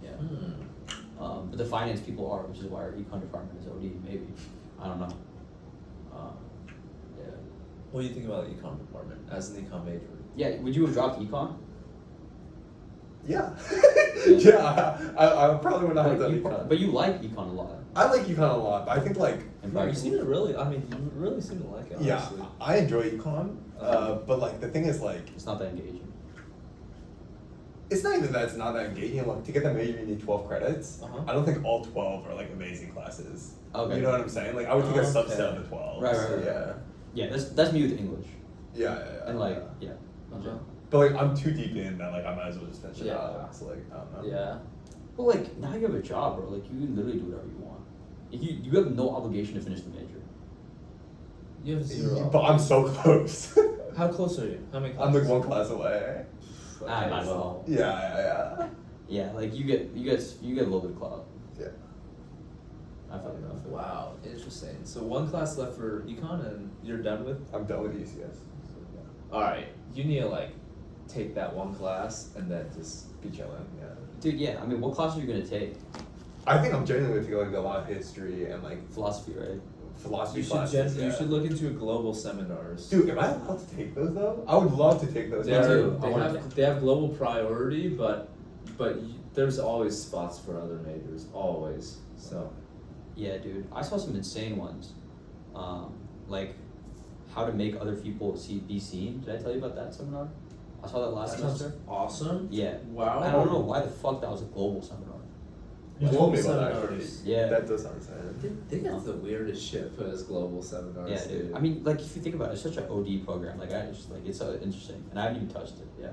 Yeah. But the finance people are, which is why our econ department is OD. Maybe I don't know. Yeah. What do you think about the econ department as an econ major? Yeah. Would you have dropped econ? Yeah. Yeah. Yeah. I probably would not have done econ. But you like econ a lot. I like econ a lot, but I think like And No, you practice. seem to really. I mean, you really seem to like it. yeah, Honestly. I enjoy econ, but like the thing is like It's not that engaging. it's not even that it's not that engaging. Like to get the major, you need 12 credits. Uh-huh. I don't think all 12 are like amazing classes. Okay. You know what I'm saying? Like I would take a Okay. subset of the 12. Right, so, right. Yeah. Yeah, that's me with English. Yeah. And like, yeah. Uh-huh. But like I'm too deep in that like I might as well just finish it Yeah. out. So like I don't know. Yeah. But like now you have a job, bro. Like you can literally do whatever you want. Like, you have no obligation to finish the major. You have zero. But I'm so close. How close are you? How many I'm classes? like 1 class away. Ah, might as well. Yeah. Yeah, like you get a little bit of clout. Yeah. I feel enough. Wow, interesting. So 1 class left for econ, and you're done with. I'm done with UCS. So, yeah. All right, you need to like take that 1 class and then just Be chilling. Yeah. Dude, yeah. I mean, what class are you gonna take? I think I'm genuinely going to take like a lot of history and like Philosophy, right? philosophy you should classes. you should look into global seminars. Dude, am I allowed to take those though? I would love to take those. They, Me are, too. I they wanna- have they have global priority, but there's always spots for other majors, always. So Yeah, dude. I saw some insane ones, like how to make other people be seen. Did I tell you about that seminar? I saw that last that sounds semester. awesome. Yeah. Wow. I don't know why the fuck that was a global seminar. You told me about Global that already. seminars. Yeah. That does sound sad. They got the weirdest shit put as global seminars, Yeah, dude. I mean, like if you think about it, it's such an OD program. Like I just like it's so interesting, and I haven't even touched it. Yeah.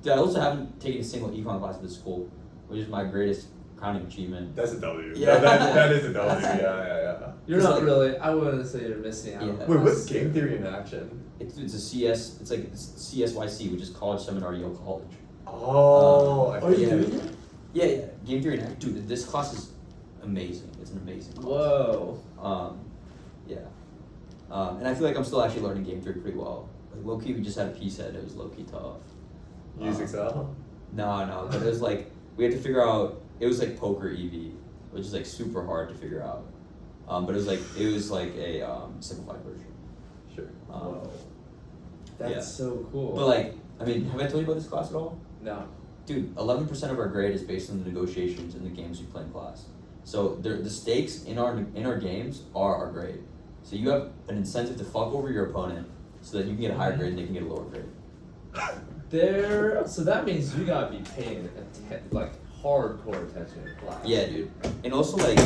Dude, I also haven't taken a single econ class at this school, which is my greatest crowning achievement. That's a W. Yeah. That is a W. Yeah. You're It's not like- really. I wouldn't say you're missing out. Yeah. Wait, what's game theory in action? It's a CS. It's like CSYC, which is College Seminar Yale College. Oh, I Are you get it. doing it? Yeah. Game theory and dude, this class is amazing. It's an amazing class. Whoa. Yeah. And I feel like I'm still actually learning game theory pretty well. Like low key, we just had a P set. It was low key tough. You use Excel? No, but it was like we had to figure out. It was like poker EV, which is like super hard to figure out. But it was like a simplified version. Sure. Um, That's yeah. so cool. But like, I mean, have I told you about this class at all? no. Dude, 11% of our grade is based on the negotiations and the games we play in class. So the stakes in our games are our grade. So you have an incentive to fuck over your opponent so that you can get a higher grade and they can get a lower grade. So that means you gotta be paying like hardcore attention in class. Yeah, dude. And also like,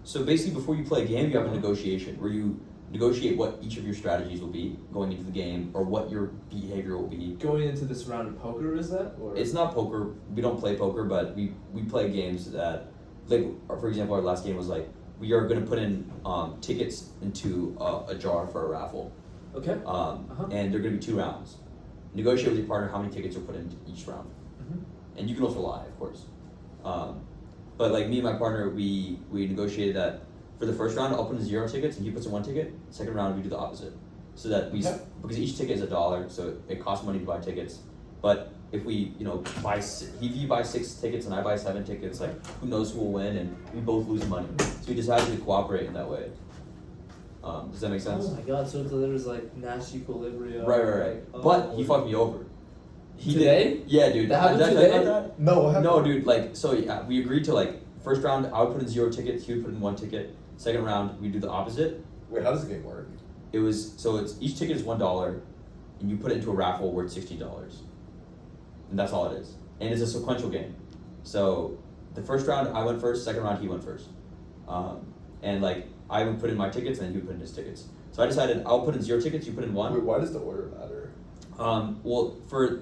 so basically before you play a game, you have a negotiation where you negotiate what each of your strategies will be going into the game or what your behavior will be. Going into this round of poker, is that? Or It's not poker. We don't play poker, but we play games that, like, for example, our last game was like, we are going to put in tickets into a jar for a raffle. okay. And they're going to be 2 rounds. Negotiate with your partner how many tickets are put in each round. Mhm. And you can also lie, of course. But like me and my partner, we negotiated that for the first round, I'll put in 0 tickets and he puts in 1 ticket. Second round, we do the opposite. So that we, Okay. because each ticket is $1, so it costs money to buy tickets. But if we, if he buys 6 tickets and I buy 7 tickets, like who knows who will win, and we both lose money. So we decided to cooperate in that way. Does that make sense? Oh my god! So there's like Nash equilibrium. Right. Like, But he fucked me over. He Today? Did, yeah, dude. That happened Did I tell you today? about that? No, what happened? No, dude. Like, so yeah, we agreed to like first round I would put in 0 tickets, he would put in 1 ticket. Second round we do the opposite. Wait, how does the game work? It was so it's each ticket is $1, and you put it into a raffle worth $60, and that's all it is. And it's a sequential game. So the first round I went first, second round he went first, and like I would put in my tickets and then he would put in his tickets. So I decided I'll put in 0 tickets, you put in 1. Wait, why does the order matter? Well,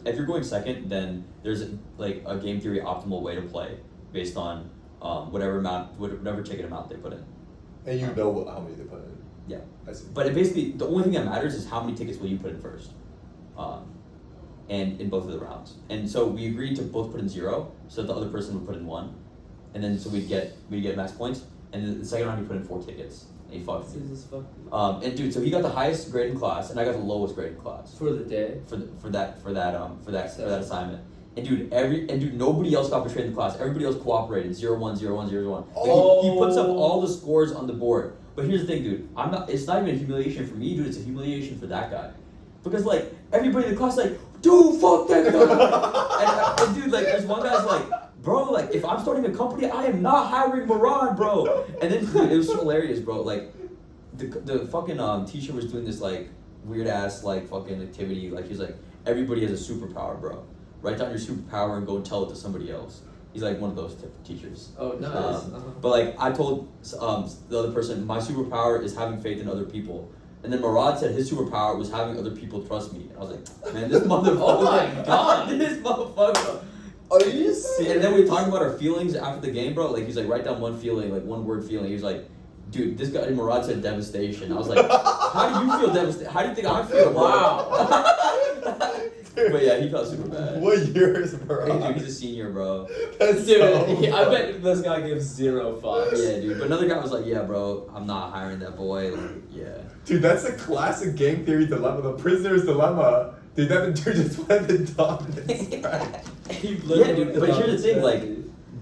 if you're going second, then there's like a game theory optimal way to play based on whatever ticket amount they put in. And you know how many they put in. Yeah. I see. But it basically, the only thing that matters is how many tickets will you put in first, and in both of the rounds. And so we agreed to both put in 0, so that the other person would put in 1, and then so we'd get max points. And then the second round he put in 4 tickets, and he fucked me. Jesus fuck. And dude, so he got the highest grade in class, and I got the lowest grade in class For the day. for that assignment. And dude, nobody else got betrayed in the class. Everybody else cooperated. 0-1, 0-1, 0-1. But he puts up all the scores on the board. But here's the thing, dude. It's not even a humiliation for me, dude. It's a humiliation for that guy, because like everybody in the class like, dude, fuck that guy. and dude, like there's one guy's like, bro, like if I'm starting a company, I am not hiring Murad, bro. And then dude, it was so hilarious, bro. Like the fucking teacher was doing this like weird ass like fucking activity. Like he's like, everybody has a superpower, bro. Write down your superpower and go and tell it to somebody else. He's like one of those type of teachers. Oh, nice. But like I told the other person, my superpower is having faith in other people. And then Murad said his superpower was having other people trust me. And I was like, man, this motherfucker. Oh my God. This motherfucker. Are you serious? And then we talked about our feelings after the game, bro. Like he's like, write down one feeling, like one word feeling. He was like, dude, this guy Murad said devastation. I was like, how do you feel devastated? How do you think I feel? Bro? Wow. But yeah, he felt super bad. What year is Murad? Hey, dude, he's a senior, bro. That's Dude, so I funny. bet this guy gives 0 fucks. Yeah, dude. But another guy was like, yeah, bro, I'm not hiring that boy. Like, yeah. Dude, that's a classic game theory dilemma. The prisoner's dilemma. Dude, that dude just went the dominance. Yeah, dude. But here's the thing, like,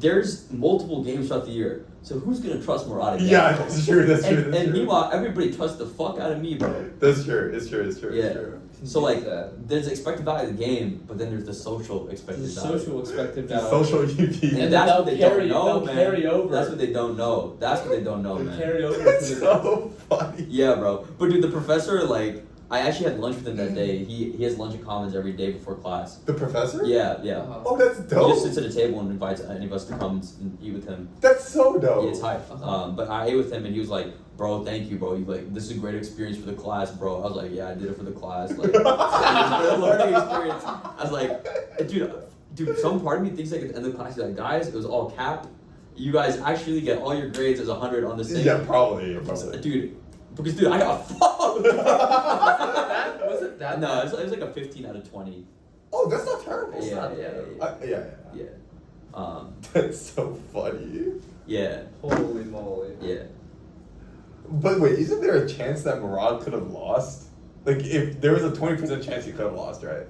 there's multiple games throughout the year. So who's gonna trust Murad again? Yeah, that's true. That's true. And, That's and true. meanwhile, everybody trusts the fuck out of me, bro. That's true. It's true. It's true. Yeah. It's true. So like, That. there's the expected value of the game, but then there's the social expected There's value. social expected The value. social UP. And then that's they'll what they carry- don't know, they'll man. carry over. That's what they don't know. That's what they don't know, They man. carry over to That's the so funny. Yeah, bro. But dude, the professor, like, I actually had lunch with him that day. He has lunch at Commons every day before class. The professor? Yeah. Uh-huh. Oh, that's He dope. just sits at a table and invites any of us to come and eat with him. That's so dope. Yeah, it's hype. Uh-huh. But I ate with him and he was like, "Bro, thank you, bro. You like this is a great experience for the class, bro." I was like, "Yeah, I did it for the class, like it was for the learning experience." I was like, dude, some part of me thinks like at the end of the class, he's like, "Guys, it was all cap. You guys actually get all your grades as 100 on this thing." Yeah, probably. Dude, I got fucked. Was it that? No, bad? it was like a 15 out of 20. Oh, that's not terrible. It's Yeah, not yeah, bad. yeah. Yeah. That's so funny. Yeah, Holy moly. yeah. But wait, isn't there a chance that Murad could have lost? Like, if there was a 20% chance he could have lost, right?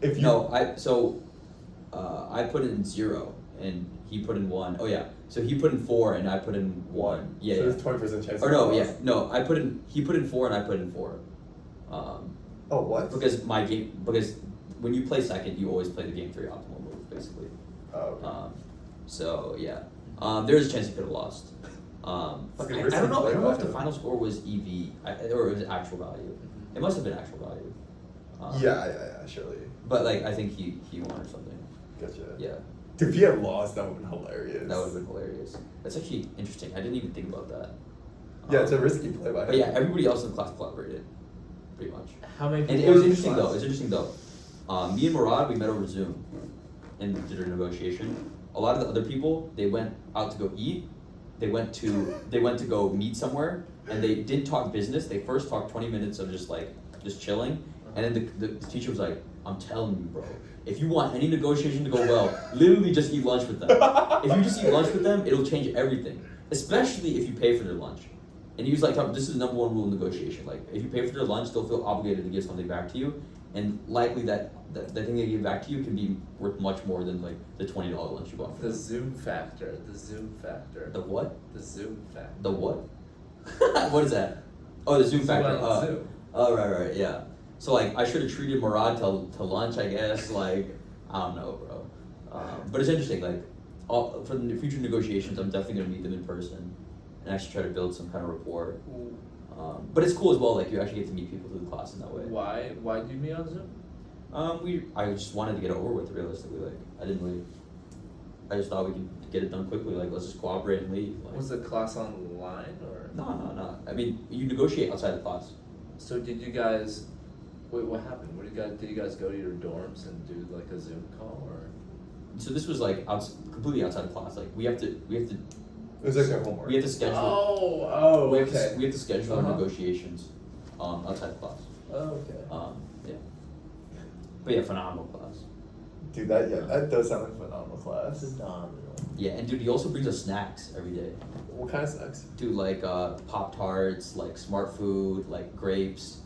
If you No, I put in 0 and he put in 1. Oh yeah, so he put in 4 and I put in 1. Yeah, so yeah. there's 20% chance. Or he no, could yeah, have no. He put in 4 and I put in 4. lost. Oh, what? Because when you play second, you always play the game 3 optimal move, basically. Oh, okay. So yeah, there's a chance he could have lost. I Fucking don't risky know. I play don't know by if the him. final score was EV or it was actual value. It must have been actual value. Yeah, surely. But like, I think he won or something. Gotcha. Yeah, Dude, if he had lost, that would have been hilarious. that would have been hilarious. That's actually interesting. I didn't even think about that. Yeah, it's a risky play by him. But yeah, everybody else in the class collaborated, pretty much. How many people? And it was were in interesting class? though. It was interesting though. Me and Murad, we met over Zoom, and did a negotiation. A lot of the other people, they went out to go eat. They went to go meet somewhere, and they didn't talk business. They first talked 20 minutes of just chilling, and then the teacher was like, "I'm telling you, bro, if you want any negotiation to go well, literally just eat lunch with them. If you just eat lunch with them, it'll change everything, especially if you pay for their lunch." And he was like, "This is the #1 rule in negotiation. Like, if you pay for their lunch, they'll feel obligated to give something back to you, and likely that thing they give back to you can be worth much more than like the $20 lunch you bought for The them." Zoom factor. The Zoom factor. The what? The Zoom factor. The what? What is that? Oh, the Zoom factor. on Zoom. Oh, right, yeah. So like, I should have treated Murad to lunch, I guess. Like, I don't know, bro. But it's interesting. Like, for the future negotiations, I'm definitely gonna meet them in person and actually try to build some kind of rapport. But it's cool as well. Like, you actually get to meet people through the class in that way. Why do you meet on Zoom? I just wanted to get it over with. Realistically, like, I just thought we could get it done quickly. Like, let's just cooperate and leave. Like, Was the class online or? No. I mean, you negotiate outside of class. So did you guys? Wait, what happened? Did you guys go to your dorms and do like a Zoom call or? So this was like completely outside of class. Like, we have to It was like their homework. we have to schedule. Oh, we have okay. we have to schedule our Uh-huh. negotiations, outside of class. Oh, okay. Yeah. But yeah, phenomenal class. Dude, that does sound like a phenomenal class. Phenomenal. Yeah, and dude, he also brings us snacks every day. What kind of snacks? Dude, like Pop-Tarts, like Smart Food, like grapes,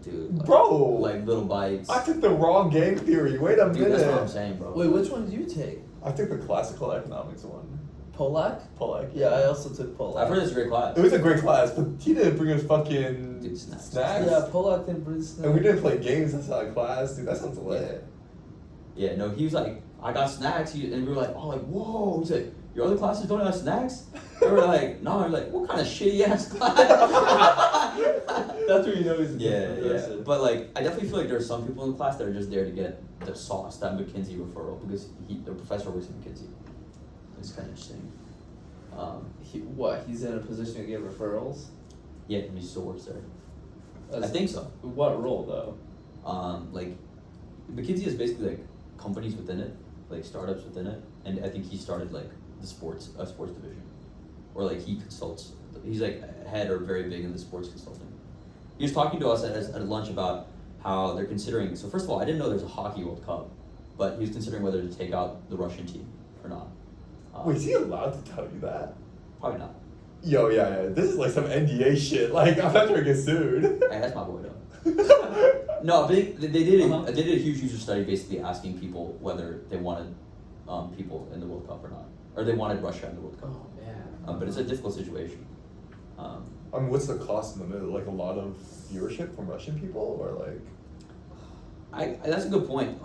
dude, like, Bro! like little bites. I took the wrong game theory. Wait a Dude, minute. that's what I'm saying, bro. Wait, which one did you take? I took the classical economics one. Polak? Polak. Yeah, I also took Polak. I've heard it's a great class. It was a great class, but he didn't bring us fucking Dude, snacks. Yeah, Polak didn't bring snacks. And we didn't play games inside of class, dude. That sounds lit. Yeah, no, he was like, "I got snacks," and we were like, "Oh, like whoa!" He's like, "Your other classes don't have snacks?" And we're like, "No." We're like, "What kind of shitty ass class?" That's where you know he's a good Yeah. professor. But like, I definitely feel like there are some people in the class that are just there to get the sauce, that McKinsey referral, because the professor works at McKinsey. It's kind of interesting. He's in a position to get referrals? Yeah, and he still works there. I As- think so. What role though? Like, McKinsey is basically like companies within it, like startups within it, and I think he started like the sports division, or like he consults. He's like head or very big in the sports consulting. He was talking to us at lunch about how they're considering. So first of all, I didn't know there's a hockey World Cup, but he was considering whether to take out the Russian team or not. Wait, is he allowed to tell you that? Probably not. Yo, yeah. This is like some NDA shit. Like, I'm not trying to get sued. Hey, that's my boy though. No, but they did Uh-huh. they did a huge user study basically asking people whether they wanted people in the World Cup or not, or they wanted Russia in the World Cup. Oh man. But it's a difficult situation. I mean, what's the cost in the middle? Like, a lot of viewership from Russian people? Or, like... That's a good point.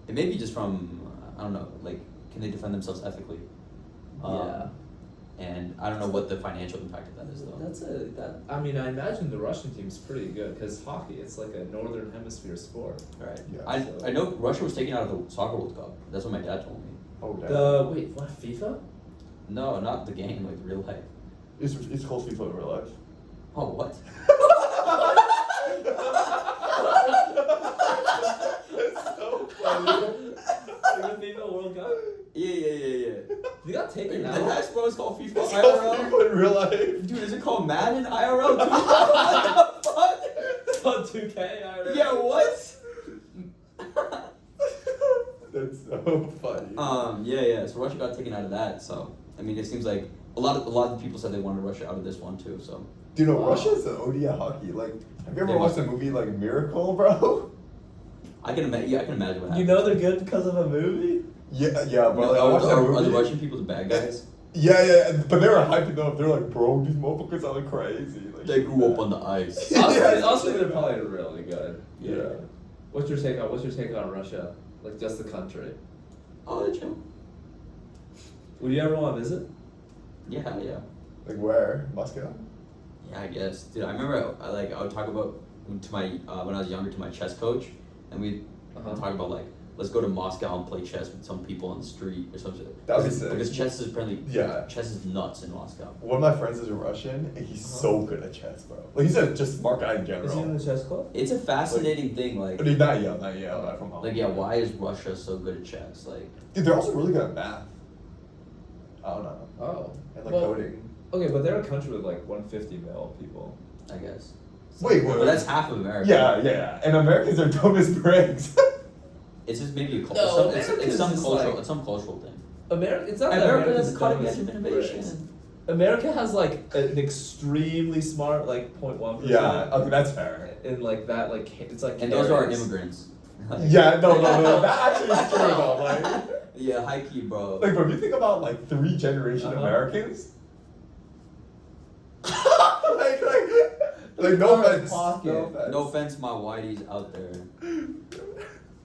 It may be just from I don't know, like, can they defend themselves ethically? Yeah. and I don't know what the financial impact of that is though. I mean, I imagine the Russian team's pretty good because hockey, it's like a northern hemisphere sport. Right. Yeah. I know Russia was taken out of the soccer World Cup. That's what my dad told me. Oh damn. Wait, what, FIFA? No, not the game, like real life. It's called FIFA in real life. Oh, what? It's so funny. The FIFA World Cup? Yeah. They got taken The out. next bro is called FIFA It's called IRL. FIFA in real life. Dude, is it called Madden IRL? Dude, what the fuck? It's called 2K. I remember. Yeah, what? That's so funny. Yeah. So Russia got taken out of that. So I mean, it seems like a lot of people said they wanted Russia out of this one too. So Do you know Wow. Russia's an OD at hockey? Like, have you ever Yeah. watched a movie like Miracle, bro? I can imagine. Yeah, I can imagine what You happened. know they're good because of a movie? Yeah, bro. Like, I are, watched that are, movie. are the Russian people the bad guys? Yeah, but they were hyping up. They're like, bro, these motherfuckers are crazy. Like, They grew up on the ice. Honestly, they're probably really good. Yeah. What's your take on Russia? Like just the country. Oh, they're chill. Would you ever want to visit? Yeah. Like where? Moscow? Yeah, I guess. Dude, I remember I would talk about to my when I was younger to my chess coach, and we'd talk about like, let's go to Moscow and play chess with some people on the street or something. That'd be sick. Because chess is apparently Yeah. chess is nuts in Moscow. One of my friends is a Russian, and he's so good at chess, bro. Like, he's a just smart guy in Is he in general. the chess club? It's a fascinating thing, like But he's not yet, not from home. like yeah, why is Russia so good at chess? Like Dude, they're also really good at math. I don't know. Oh. And like Well, coding. Okay, but they're a country with like 150 million people. I guess. Wait, But that's half of America. Yeah. And Americans are dumb as bricks. It's just maybe a No, culture. it's Americans some is cultural. like- it's some cultural thing. It's not that America America's is the cutting dumb edge as of innovation. bricks. America has like an extremely smart like 0.1%. Yeah, okay, that's fair. And like that, like it's like. And those are carrots. immigrants. Yeah, no, that actually is true though. Like, Yeah, high key, bro. like, bro, if you think about like 3-generation Uh-huh. Americans, like, no offense, Pocket. no offense. No offense, my whiteys out there,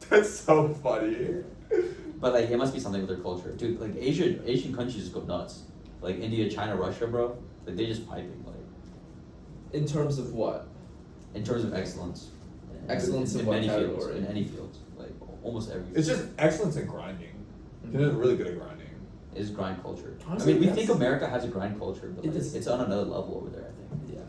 That's so funny. but like it must be something with their culture, dude. Like Asian countries just go nuts. Like India, China, Russia, bro. Like they just piping. Like In terms of what? in terms of excellence. Excellence in what many fields. category? In any field, like almost every. It's just excellence in grinding. They're really good at grinding. Is grind culture. Honestly, I mean, we that's- think America has a grind culture, but It like, is. it's on another level over there. I think. Yeah.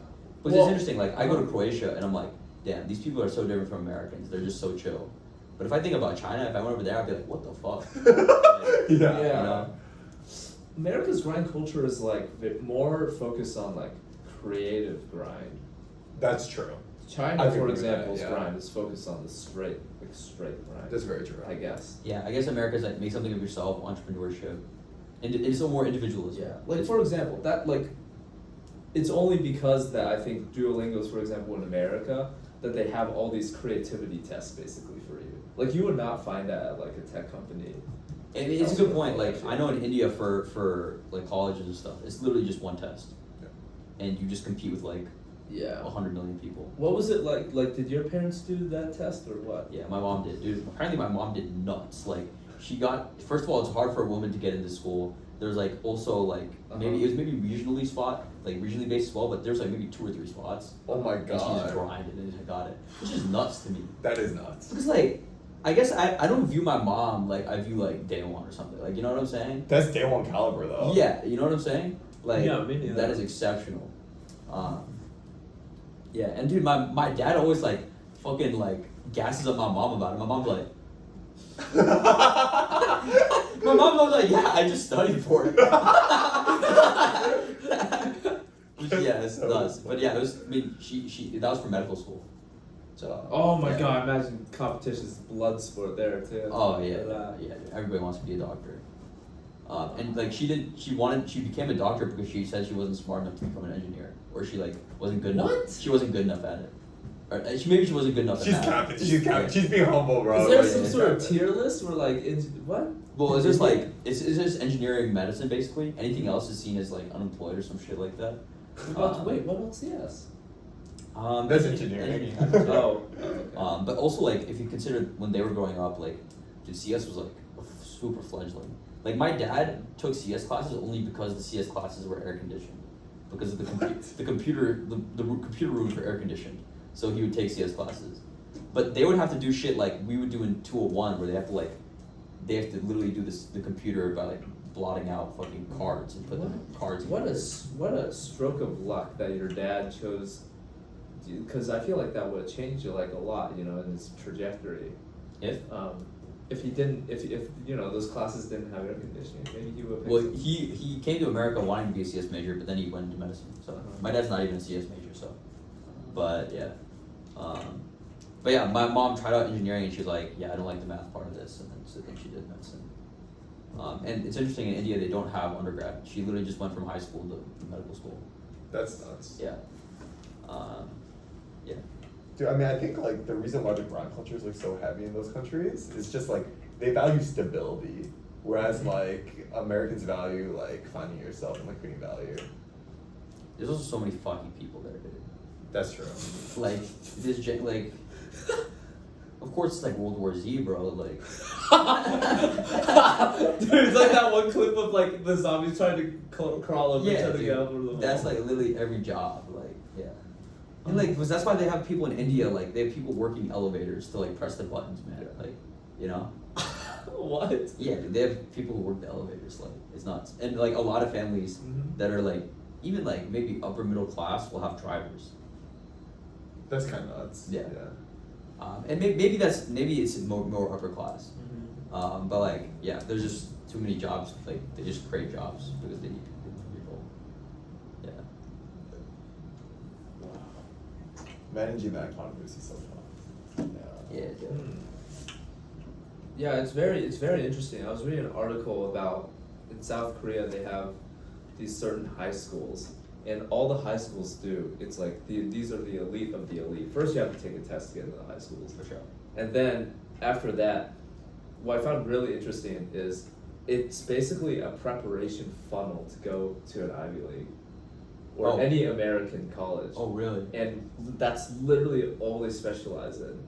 But Well, it's interesting. Like I go to Croatia and I'm like, damn, these people are so different from Americans. They're just so chill. But if I think about China, if I went over there, I'd be like, what the fuck? Like, Yeah. Yeah. You know? America's grind culture is like more focused on like creative grind. That's true. China, I can for agree with that, example's yeah. grind is focused on the straight grind. That's very true. I guess. Yeah, I guess America's like make something of yourself, entrepreneurship, and it's a more individualism. Yeah. Like It's- for example, that like, it's only because that I think Duolingo's, for example, in America, that they have all these creativity tests basically for you. Like you would not find that at like a tech company. and it's a good point. Like I know in India for like colleges and stuff, it's literally just one test, and you just compete with like Yeah. 100 million people. What was it like? Like, did your parents do that test or what? Yeah, my mom did, dude. Apparently, my mom did nuts. Like, she got first of all, it's hard for a woman to get into school. There's like also like maybe it was maybe regionally based as well, but there's like maybe 2 or 3 spots. Oh my And she just god. grinded and got it, which is nuts to me. That is nuts. Because like, I guess I don't view my mom like I view like day one or something. Like, you know what I'm saying? That's day one caliber though. Yeah, you know what I'm saying? Like, Yeah, me neither. that is exceptional. Yeah, and dude, my dad always like fucking like gasses up my mom about it. My mom's like, my mom was like, yeah, I just studied for it. Which, yeah, it's nuts. But yeah, it was. I mean, she that was for medical school. So. Oh my yeah. god! Imagine competition's blood sport there too. Oh yeah, yeah. Everybody wants to be a doctor. And like she became a doctor because she said she wasn't smart enough to become an engineer, or she like wasn't good enough. What? She wasn't good enough at it, or maybe she wasn't good enough. She's at math. capping. She's capping. She's being humble, bro. Is there Like, some she's sort of capping. tier list where like what? Well, it's just like it's just engineering medicine basically. Anything else is seen as like unemployed or some shit like that. Wait, what about CS? That's engineering. Oh. Okay. But also like if you consider when they were growing up, like, dude, CS was like super fledgling. Like my dad took CS classes only because the CS classes were air conditioned, because of the computer rooms were air conditioned. So he would take CS classes, but they would have to do shit like we would do in 201, where they have to literally do the computer by like blotting out fucking cards and put the cards. In What orders. what a stroke of luck that your dad chose, because I feel like that would have changed you like a lot, you know, in his trajectory. If he didn't, if you know those classes didn't have air conditioning, maybe he would. Well, he came to America wanting to be a CS major, but then he went into medicine. So my dad's not even a CS major. So, but yeah, my mom tried out engineering and she's like, yeah, I don't like the math part of this, and then so then she did medicine. And it's interesting, in India they don't have undergrad. She literally just went from high school to medical school. That's nuts. Yeah. Yeah. Dude, I mean, I think like the reason why the grind culture is like so heavy in those countries is just like they value stability, whereas like Americans value like finding yourself and like creating value. There's also so many fucking people there, dude. That's true. Like like. Of course, it's like World War Z, bro. Like, Dude, it's like that one clip of like the zombies trying to crawl over each other to dude, get over the wall. that's like literally every job. Like, yeah, and like, because that's why they have people in India. Like, they have people working elevators to like press the buttons, man. Yeah. Like, you know. What? Yeah, dude, they have people who work the elevators. Like, it's nuts. And like a lot of families that are like even like maybe upper middle class will have drivers. That's kind of nuts. Yeah. And maybe it's more upper class. But like, yeah, there's just too many jobs. Like, they just create jobs because they need people. Yeah. Managing that economy is so tough. Yeah. Yeah, it's very interesting. I was reading an article about in South Korea they have these certain high schools, and all the high schools do, it's like these are the elite of the elite. First you have to take a test to get into the high schools. For sure. And then after that, what I found really interesting is it's basically a preparation funnel to go to an Ivy League or any American college. Oh, really? And that's literally all they specialize in.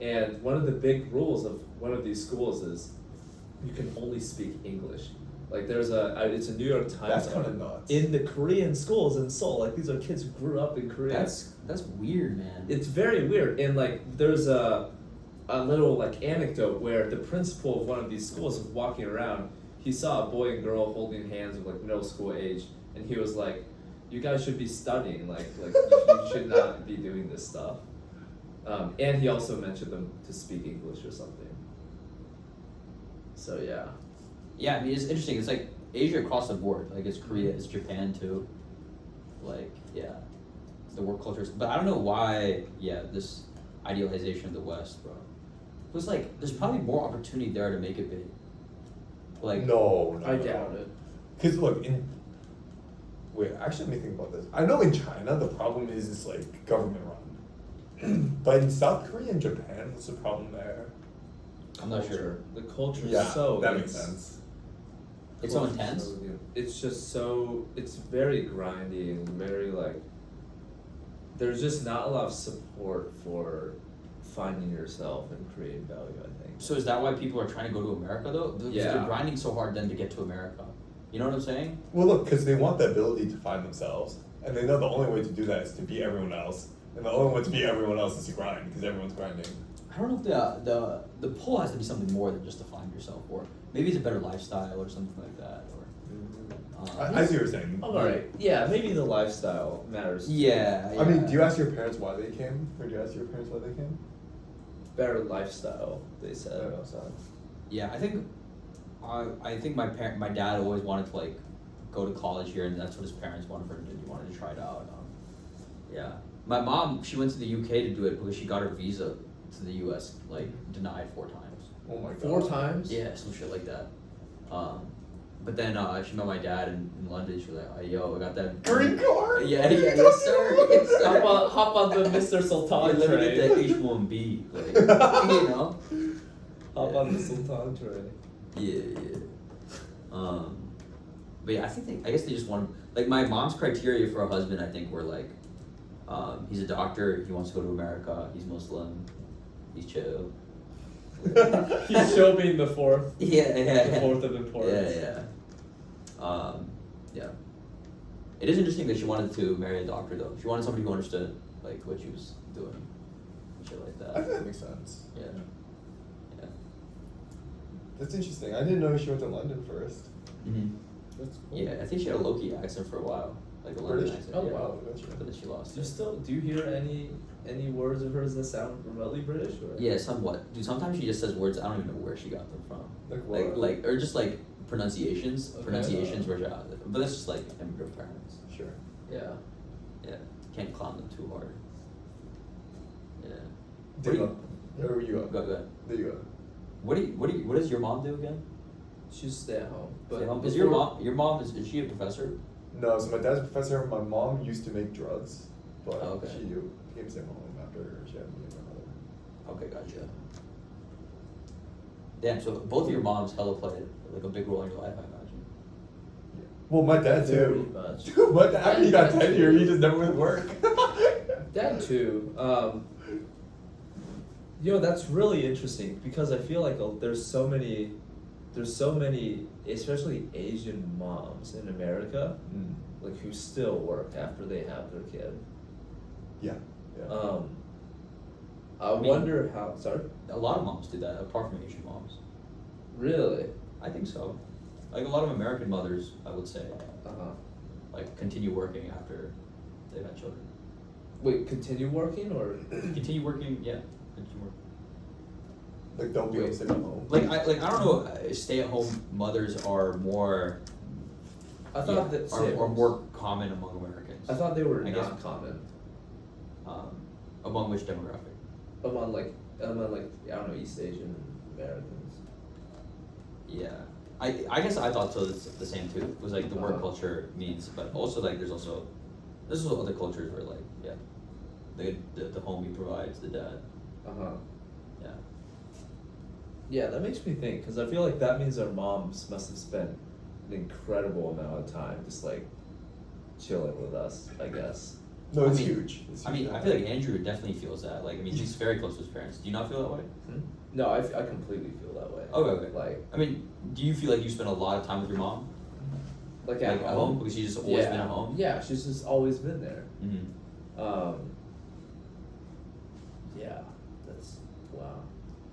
And one of the big rules of one of these schools is you can only speak English. Like there's it's a New York Times That's kind of article. nuts. In the Korean schools in Seoul. Like these are kids who grew up in Korea. That's weird, man. It's very weird. And like there's a little like anecdote where the principal of one of these schools was walking around. He saw a boy and girl holding hands of like middle school age, and he was like, "You guys should be studying. Like you should not be doing this stuff." And he also mentioned them to speak English or something. So yeah. Yeah, I mean, it's interesting. It's like Asia across the board. Like, it's Korea, it's Japan too. Like, yeah, the work cultures. But I don't know why. Yeah, this idealization of the West, bro. It was like there's probably more opportunity there to make it big. Like, No. I doubt it. Because look, actually, let me think about this. I know in China the problem is it's like government run, but in South Korea and Japan, what's the problem there? I'm not sure. The culture Yeah, is so that makes sense. It's so culture's intense. so good. It's just so it's very grindy and very like. There's just not a lot of support for finding yourself and creating value. I think. So is that why people are trying to go to America though? Because Yeah. they're grinding so hard then to get to America. You know what I'm saying? Well, look, because they want the ability to find themselves, and they know the only way to do that is to beat everyone else, and the only way to beat everyone else is to grind, because everyone's grinding. I don't know if the pull has to be something more than just to find yourself, or maybe it's a better lifestyle or something like that, or. I see what you're saying. All right. Yeah, maybe the lifestyle matters. Yeah. I mean, do you ask your parents why they came, or do you ask your parents why they came? Better lifestyle, they said. Yeah, I think my dad always wanted to like go to college here, and that's what his parents wanted for him to do. He wanted to try it out. Yeah, my mom, she went to the UK to do it because she got her visa to the US like denied 4 times. Oh my god. 4 times? Yeah, some shit like that. But then she met my dad in London. She was like, "Oh, yo, I got that Green card? Yeah, yes sir. Yes, sir. Hop on the Mr. Sultan Let me train. get that H1B, like, you know. Hop on the Sultan train. Yeah. But yeah, I guess they just want, like, my mom's criteria for a husband, I think, were like, he's a doctor, he wants to go to America, he's Muslim, he's chill. She'll be the fourth. Yeah. The fourth of importance. Yeah. Yeah. It is interesting that she wanted to marry a doctor though. She wanted somebody who understood like what she was doing, and shit like I that. think that makes sense. Yeah. Yeah. That's interesting. I didn't know she went to London first. Mm-hmm. That's cool. Yeah, I think she had a low-key accent for a while, like a London British? accent. Oh, yeah. wow. But then she lost it. Do you hear any words of hers that sound remotely British? Or? Yeah, somewhat. Dude, sometimes she just says words I don't even know where she got them from. Like what? Like or just like pronunciations. Okay. Pronunciations where she got it. But that's just like immigrant parents. Sure. Yeah. Yeah. Can't clown them too hard. Yeah. There you go. There you go. Go ahead. There you go. What does your mom do again? She's stay at home. But Stay home? Is before- your mom is she a professor? No, so my dad's a professor. My mom used to make drugs, but Oh, okay. she became stay home after she had me and my mother. Okay, gotcha. Damn, so both of your moms hella played like a big role in your life, I imagine. Yeah. Well, my dad Very too. much. Dude, my dad, after he got tenure, he just never went to work. Dad too. That's really interesting because I feel like there's so many, especially Asian moms in America, Mm. like who still work after they have their kid. Yeah. Yeah. I mean- wonder how. Sorry. A lot of moms do that, apart from Asian moms. Really? I think so. Like a lot of American mothers, I would say, like continue working after they've had children. Wait, continue working or? Continue working, yeah. Continue working. Like, don't be Wait. sitting at home. I don't know. Stay-at-home mothers are more. I thought that are more common among Americans. I thought they were I guess. not common Among which demographic? among like I don't know, East Asian Americans. Yeah, I guess I thought so. It's the same too. It was like the work Uh-huh. culture means, but also like there's also other cultures where like the homie provides the dad. Yeah. Yeah, that makes me think because I feel like that means our moms must have spent an incredible amount of time just like chilling with us, I guess. No, it's I mean- huge. It's I huge. mean, I feel like Andrew definitely feels that. Like, I mean, he's very close to his parents. Do you not feel that way? No, I completely feel that way. Okay. Like I mean, do you feel like you spend a lot of time with your mom? like Like at home? Because she's just always yeah. been at home? Yeah, she's just always been there. Mm-hmm. Yeah, that's wow.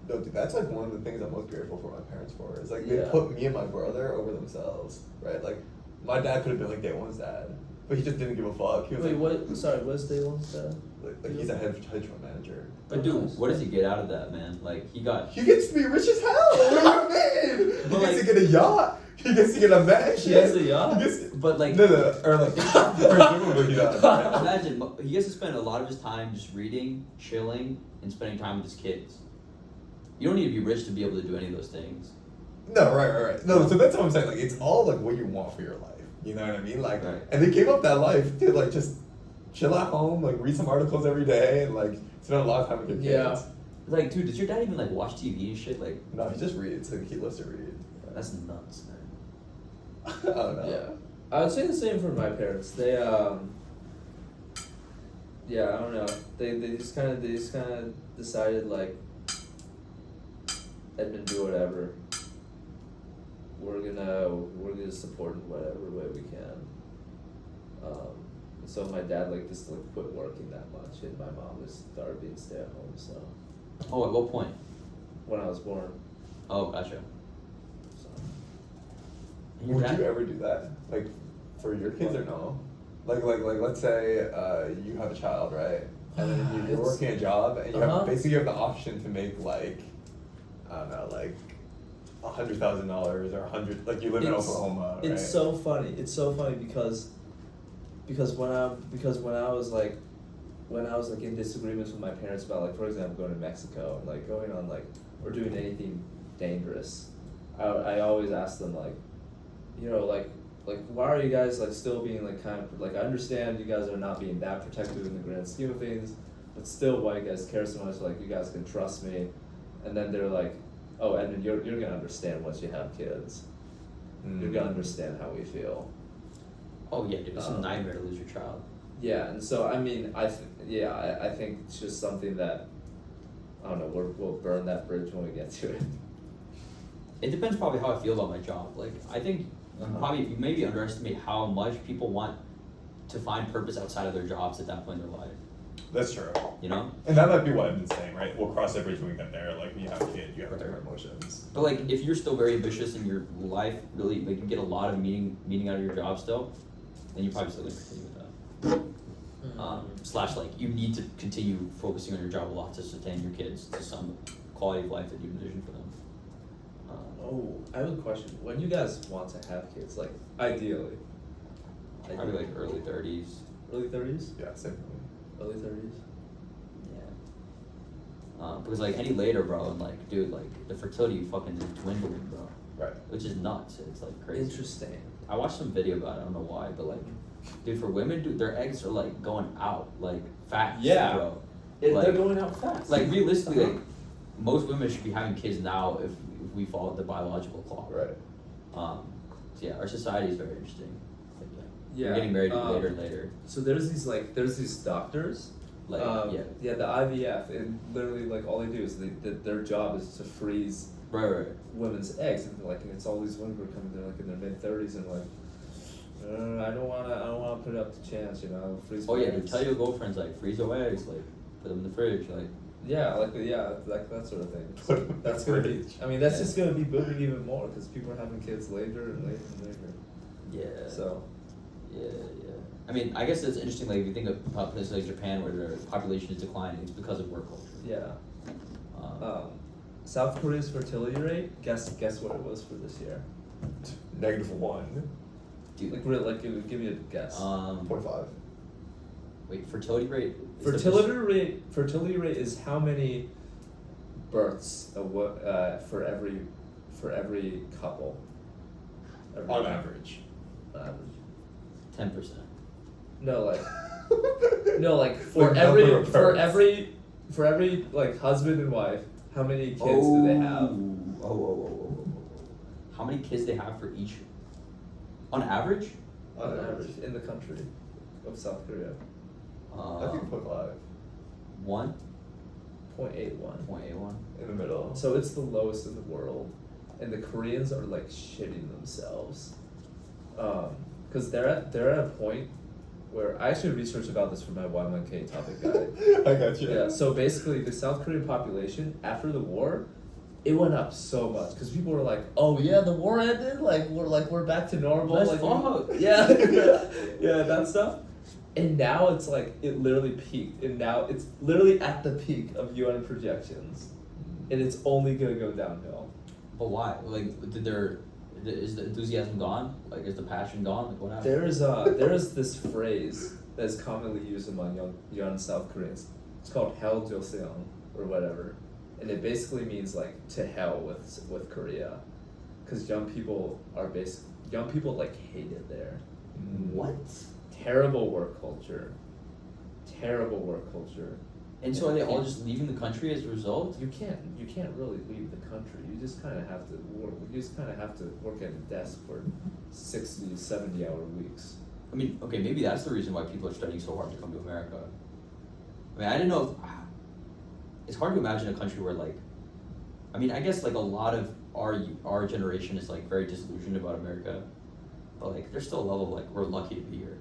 No, dude, that's like one of the things I'm most grateful for my parents for. Is like they Yeah. put me and my brother over themselves, right? Like, my dad could have been like day one's dad, but he just didn't give a fuck. He was Wait, like, what? Sorry, what's day one's dad? Like he's a hedge fund manager. But dude, what does he get out of that, man? Like, he got... He gets to be rich as hell. What do you mean? He But, gets to like- get a yacht. He gets to get a mansion. He gets a yacht? He gets to, But, like... no, or like presumably he does. right? Imagine, he gets to spend a lot of his time just reading, chilling, and spending time with his kids. You don't need to be rich to be able to do any of those things. No, right. No, so that's what I'm saying. Like, it's all like what you want for your life. You know what I mean? Like, Right. and they gave up that life to like just chill at home, like read some articles every day, and like spend a lot of time with your kids. Yeah. Like, dude, does your dad even, like, watch TV and shit? Like, No, he just reads. Like, he loves to read. that's nuts, man. I don't know. Yeah, I would say the same for my parents. They yeah, I don't know. They just kind of decided like, Edmund, do whatever. We're gonna support in whatever way we can. So my dad like just like quit working that much, and my mom just started being stay at home. So Oh, at what point? when I was born, Oh, gotcha. so. And your Would dad- you ever do that? Like, for your kids or no? Like, let's say you have a child, right? And then you're It's- working a job, and you Uh-huh. have basically you have the option to make like, I don't know, like $100,000 or $100. Like, you live in It's- Oklahoma, right? It's so funny. It's so funny because when I was like in disagreements with my parents about like, for example, going to Mexico and like going on like or doing anything dangerous, I always ask them like, why are you guys like still being like kind of like, I understand you guys are not being that protective in the grand scheme of things, but still why you guys care so much, like you guys can trust me. And then they're like, oh, Edmund, you're gonna understand once you have kids. You're gonna understand how we feel. Oh, yeah, dude, it's a nightmare to lose your child. Yeah, and so I mean, I think it's just something that I don't know. We'll burn that bridge when we get to it. It depends probably how I feel about my job. Like I think you maybe underestimate how much people want to find purpose outside of their jobs at that point in their life. That's true. You know? And that might be what I've been saying, right? We'll cross that bridge when we get there. Like, when you have a kid, you have different emotions. But like, if you're still very ambitious in your life, really, like you get a lot of meaning out of your job still, then you're probably still gonna continue with that. Slash, like, you need to continue focusing on your job a lot to sustain your kids to some quality of life that you envision for them. Oh, I have a question. When you guys want to have kids, like ideally? Probably like early 30s. Early 30s? Yeah, same. Early 30s? Yeah. Because like any later, bro, and like, dude, like the fertility fucking is dwindling, bro. Right. Which is nuts. It's like crazy. Interesting. I watched some video about it. I don't know why, but like, dude, for women, dude, their eggs are like going out like fast, Yeah. bro. They're Like- going out fast. Like realistically, like most women should be having kids now if we follow the biological clock. Right. So yeah, our society is very interesting. Like, Yeah, we're getting married later and later. So there's these doctors. Like Yeah, the IVF, and literally like all they do is their job is to freeze right. women's eggs, and like it's all these women who are coming, they're like in their mid-30s and like, I don't wanna put it up to chance, you know, freeze. Oh my yeah, dude, eggs." tell your girlfriends like freeze your eggs, like put them in the fridge, like. Yeah, like that sort of thing. Put 'em in That's the gonna be. fridge. I mean, that's Yeah. just gonna be booming even more because people are having kids later and later and later. Yeah. So. Yeah. I mean, I guess it's interesting. Like, if you think of places like Japan, where their population is declining, it's because of work culture. Yeah. Um, South Korea's fertility rate. Guess what it was for this year. -1. dude, Like really, like give me a guess. 0.5. wait, fertility rate. Is the Fertility rate is how many births for every couple. On average. Average. 10%. No, like for The every number of for every like husband and wife, how many kids do they have? Oh. How many kids they have for each? On average? On average in the country of South Korea? I think 0.5. 1.81. 0.81. In the middle. So it's the lowest in the world, and the Koreans are like shitting themselves, because they're at a point where I actually researched about this for my Y1K topic guide. I got you. Yeah. So basically, the South Korean population after the war, it went up so much because people were like, "Oh yeah, the war ended. Like we're back to normal." Let's like fuck. yeah, yeah, that stuff. And now it's like it literally peaked, and now it's literally at the peak of UN projections, and it's only gonna go downhill. But why? Like, is the enthusiasm gone? Like, is the passion gone? Like, what happened? There is this phrase that's commonly used among young South Koreans. It's called "hell joseon" or whatever, and it basically means like to hell with Korea, because young people like hate it there. What? Terrible work culture. And so are they all just leaving the country as a result? You can't really leave the country. You just kind of have to work. You just kind of have to work at a desk for 60, 70-hour weeks. I mean, okay, maybe that's the reason why people are studying so hard to come to America. I mean, I didn't know. It's hard to imagine a country where, like, I mean, I guess like a lot of our generation is like very disillusioned about America, but like there's still a level of like we're lucky to be here.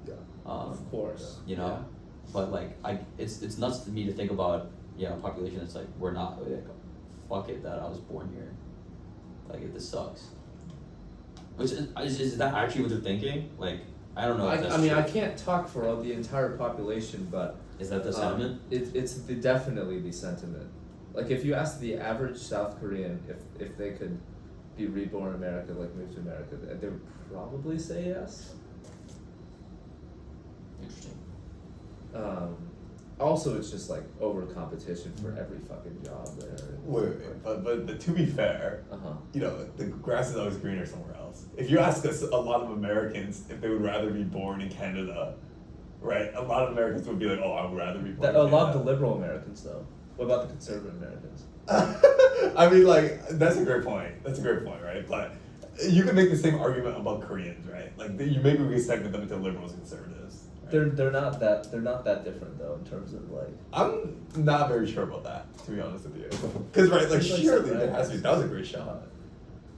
Yeah. Of course. You know, but like it's nuts to me to think about a population that's like we're not like fuck it that I was born here, like this sucks. Which is that actually what they're thinking? Like I don't know. If that's I mean, true. I can't talk for the entire population, but Is that the sentiment? It's definitely the sentiment. Like if you ask the average South Korean if they could be reborn in America, like move to America, they would probably say yes. Interesting. Also, it's just like over competition for every fucking job there. Wait, but to be fair, Uh-huh. the grass is always greener somewhere else. If you ask us, a lot of Americans, if they would rather be born in Canada, right? A lot of Americans would be like, oh, I would rather be born in A Canada. lot of the liberal Americans, though. What about the conservative Americans? I mean, like, that's a great point, right? But you can make the same argument about Koreans, right? Like, you maybe we segment them into liberals and conservatives. They're not that different though in terms of like. I'm not very sure about that, to be honest with you. Because right, like It's like surely some there has to be. rabbits. That was a great shot.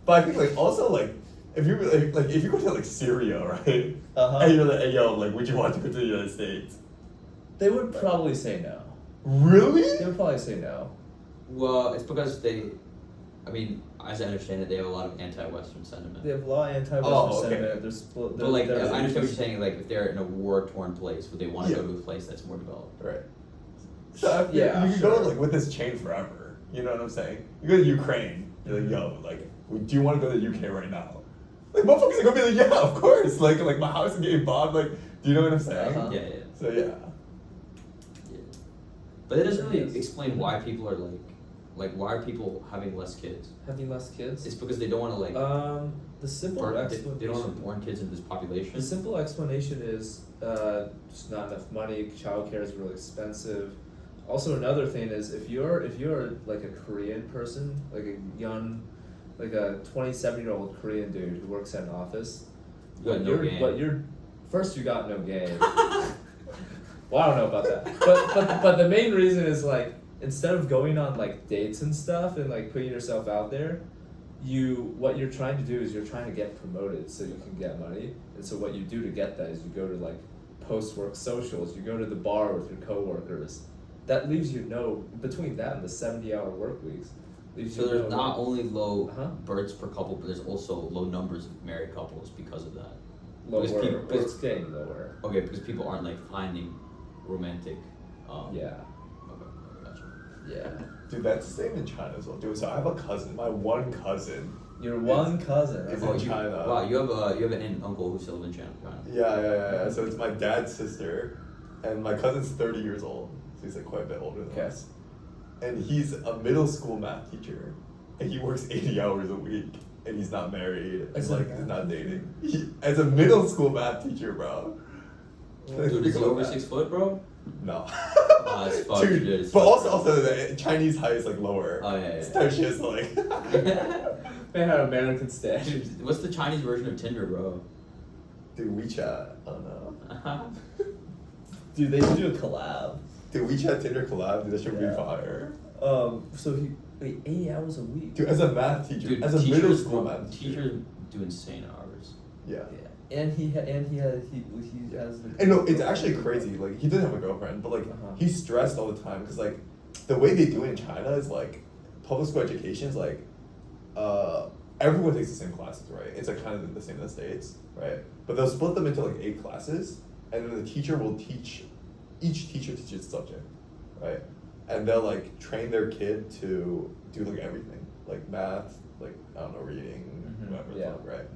But I think like also like if you like if you go to like Syria, right? Uh-huh. And you're like, hey yo, like would you want to go to the United States? They would probably say no. Really? They would probably say no. Well, it's because I mean, as I understand it, they have a lot of anti-Western sentiment. They have a lot of anti-Western Oh, okay. sentiment. They're split. But like, I they're- understand what you're saying. Like, if they're in a war-torn place, would they want to Yeah. go to a place that's more developed? Right. So I feel Yeah, you can sure. go like with this chain forever. You know what I'm saying? You go to Ukraine. You're like, yo, like, do you want to go to the UK right now? Like, motherfuckers are gonna be like, yeah, of course. Like my house is getting bombed. Like, do you know what I'm saying? Uh-huh. Yeah, yeah, So yeah. yeah. But it doesn't really Yes. explain why people are like, why are people having less kids? having less kids. It's because they don't want to like, The simple they explanation. don't want to born kids into this population. The simple explanation is just not enough money. Childcare is really expensive. Also, another thing is if you're like a Korean person, like a young, like a 27-year-old Korean dude who works at an office, You got no game. First you got no game. Well, I don't know about that, but the main reason is like instead of going on like dates and stuff and like putting yourself out there, what you're trying to do is you're trying to get promoted so you can get money, and so what you do to get that is you go to like post-work socials, you go to the bar with your coworkers. That leaves you between that and the 70-hour work weeks. Leaves So you there's not only low Uh-huh. births per couple, but there's also low numbers of married couples because of that. lower. because people- It's getting lower. Okay, because people aren't like finding romantic. Yeah. Okay, gotcha. Yeah. Dude, that's the same in China as well. Dude, so I have a cousin. My one cousin. Your one cousin. Is uh-huh. in China. Wow, you have an aunt and uncle who still live in China. Yeah. So it's my dad's sister, and my cousin's 30 years old. So he's like quite a bit older than Okay. us. And he's a middle school math teacher, and he works 80 hours a week, and he's not married, and As a like math he's not dating. As a middle school math teacher, bro. Dude, is he over 6 foot, bro? No. It's fucked, dude, it's but fucked, also bro. the Chinese height is like lower. Oh, yeah. It's type shit, so like. They had American standards. Dude, what's the Chinese version of Tinder, bro? Dude, WeChat. I don't know. Dude, they should do a collab. Dude, WeChat Tinder collab. Dude, that should Yeah. be fire. So he wait 80 hours a week. Dude, as a math teacher, Dude, as a middle school math teacher. teachers do insane hours. Yeah. Yeah. And he has. The And no, it's actually crazy. Like he didn't have a girlfriend, but like Uh-huh. he's stressed all the time because like the way they do it in China is like public school education is like everyone takes the same classes, right? It's like kind of the same in the States, right? But they'll split them into like 8 classes, and then the teacher will teach. Each teacher teaches a subject, right? And they'll like train their kid to do like everything, like math, like I don't know, reading, Mhm, whatever the yeah. fuck, right?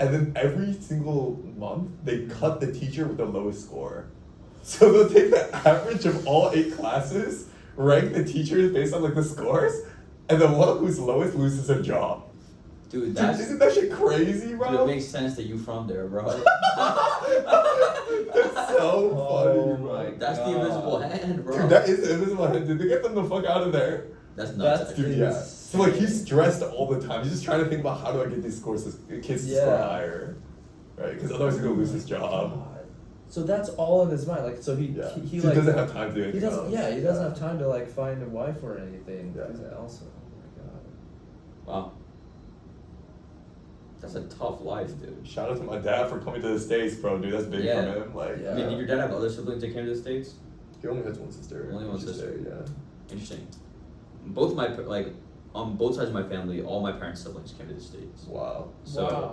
And then every single month they cut the teacher with the lowest score. So they'll take the average of all 8 classes, rank the teachers based on like the scores, and the one who's lowest loses their job. Dude, Dude, that's isn't that shit crazy, dude, bro? it makes sense that you from there, bro. That's so funny, Oh bro. my That's the God. invisible hand, bro. Dude, that is the invisible hand. Dude, they get them the fuck out of there. That's nuts. That's actually. Dude, yeah. So like he's insane. stressed all the time. He's just trying to think about how do I get these scores, kids to score Yeah. higher, right? Because otherwise he's gonna lose his job. God. So that's all in his mind. Like, so he Yeah. he So like doesn't have time to do he anything doesn't. else. Yeah, he doesn't have time to like find a wife or anything. Yeah. Because also, oh my Wow. That's a tough life, dude. Shout out to my dad for coming to the States, bro. Dude, that's big Yeah. for him. Like, Yeah. I mean, did your dad have other siblings that came to the States? he only has one sister. Only one She's sister. there, yeah. Interesting. Both of my like, on both sides of my family, all my parents' siblings came to the States. Wow. So, Wow.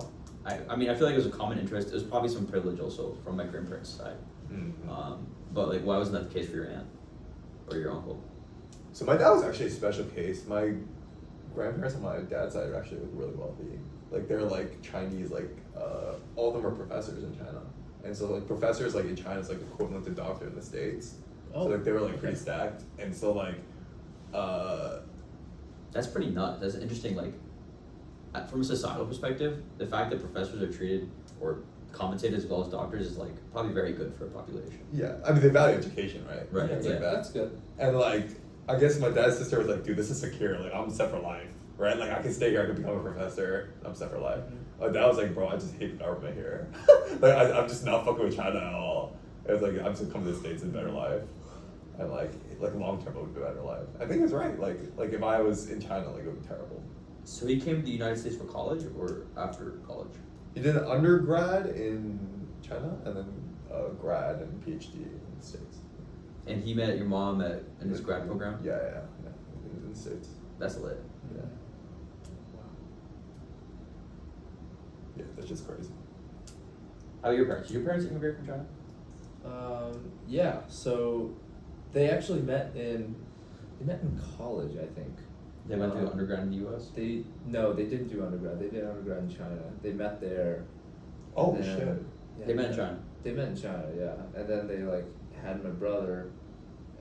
I mean, I feel like it was a common interest. It was probably some privilege also from my grandparents' side. Mhm. But like, why wasn't that the case for your aunt or your uncle? So my dad was actually a special case. My grandparents on my dad's side are actually like, really wealthy. Like they're like Chinese, like all of them are professors in China, and so like professors like in China is like equivalent to doctor in the States. Oh, so like they were like okay. pretty stacked, and so like That's pretty nuts. That's interesting. Like, from a societal perspective, the fact that professors are treated or compensated as well as doctors is like probably very good for a population. yeah, I mean they value education, right? Right, It's yeah. like that. That's good. And like, I guess my dad's sister was like, dude, this is secure. Like, I'm set for life, right? Like, I can stay here. I can become a professor. I'm set for life. Mhm. My dad was like, bro, I just hate the government here. Like, I'm just not fucking with China at all. It was like I'm just coming to the States in a better life, and like long term it would be a better life. I think it's right. Like if I was in China, like it would be terrible. So he came to the United States for college or after college? He did an undergrad in China and then a grad and PhD in the States. And he met your mom in his grad program? Yeah. In the States. That's lit. Yeah. Yeah, that's just crazy. How about your parents? Did your parents immigrate from China? Yeah. So they actually met in college, I think. They went to undergrad in the U.S.? They didn't do undergrad. They did undergrad in China. They met there. Oh and then- shit. Yeah, They met in China? They met in China, yeah. And then they like had my brother,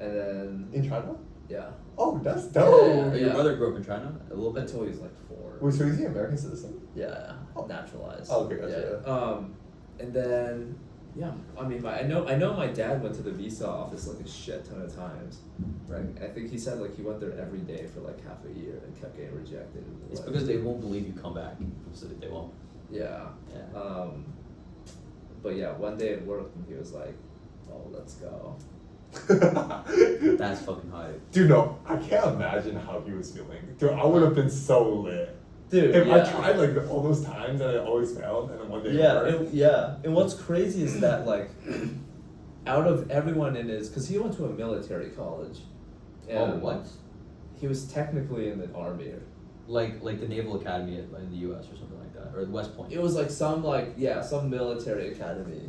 and then In China? yeah. Oh, that's Yeah. dope. Your brother grew up in China a little bit? Until he was like 4. Wait, so is he an American citizen? Yeah, Oh. naturalized. Oh, okay, gotcha. Yeah. And then yeah, I mean, I know my dad went to the visa office like a shit ton of times. Right. I think he said like he went there every day for like half a year and kept getting rejected. It's Like, because they won't believe you come back. So they won't. yeah. Yeah. But yeah, one day at work and he was like, "Oh, let's go." That's fucking hype. Dude, no, I can't imagine how he was feeling. Dude, I would have been so lit. Dude, If yeah. I tried like all those times and I always failed, and then one day it Yeah, worked. and what's crazy is that like, out of everyone in his, because he went to a military college. Oh, and what? He was technically in the army. Like the Naval Academy in the U.S. or something like that, or West Point. It was like some military academy.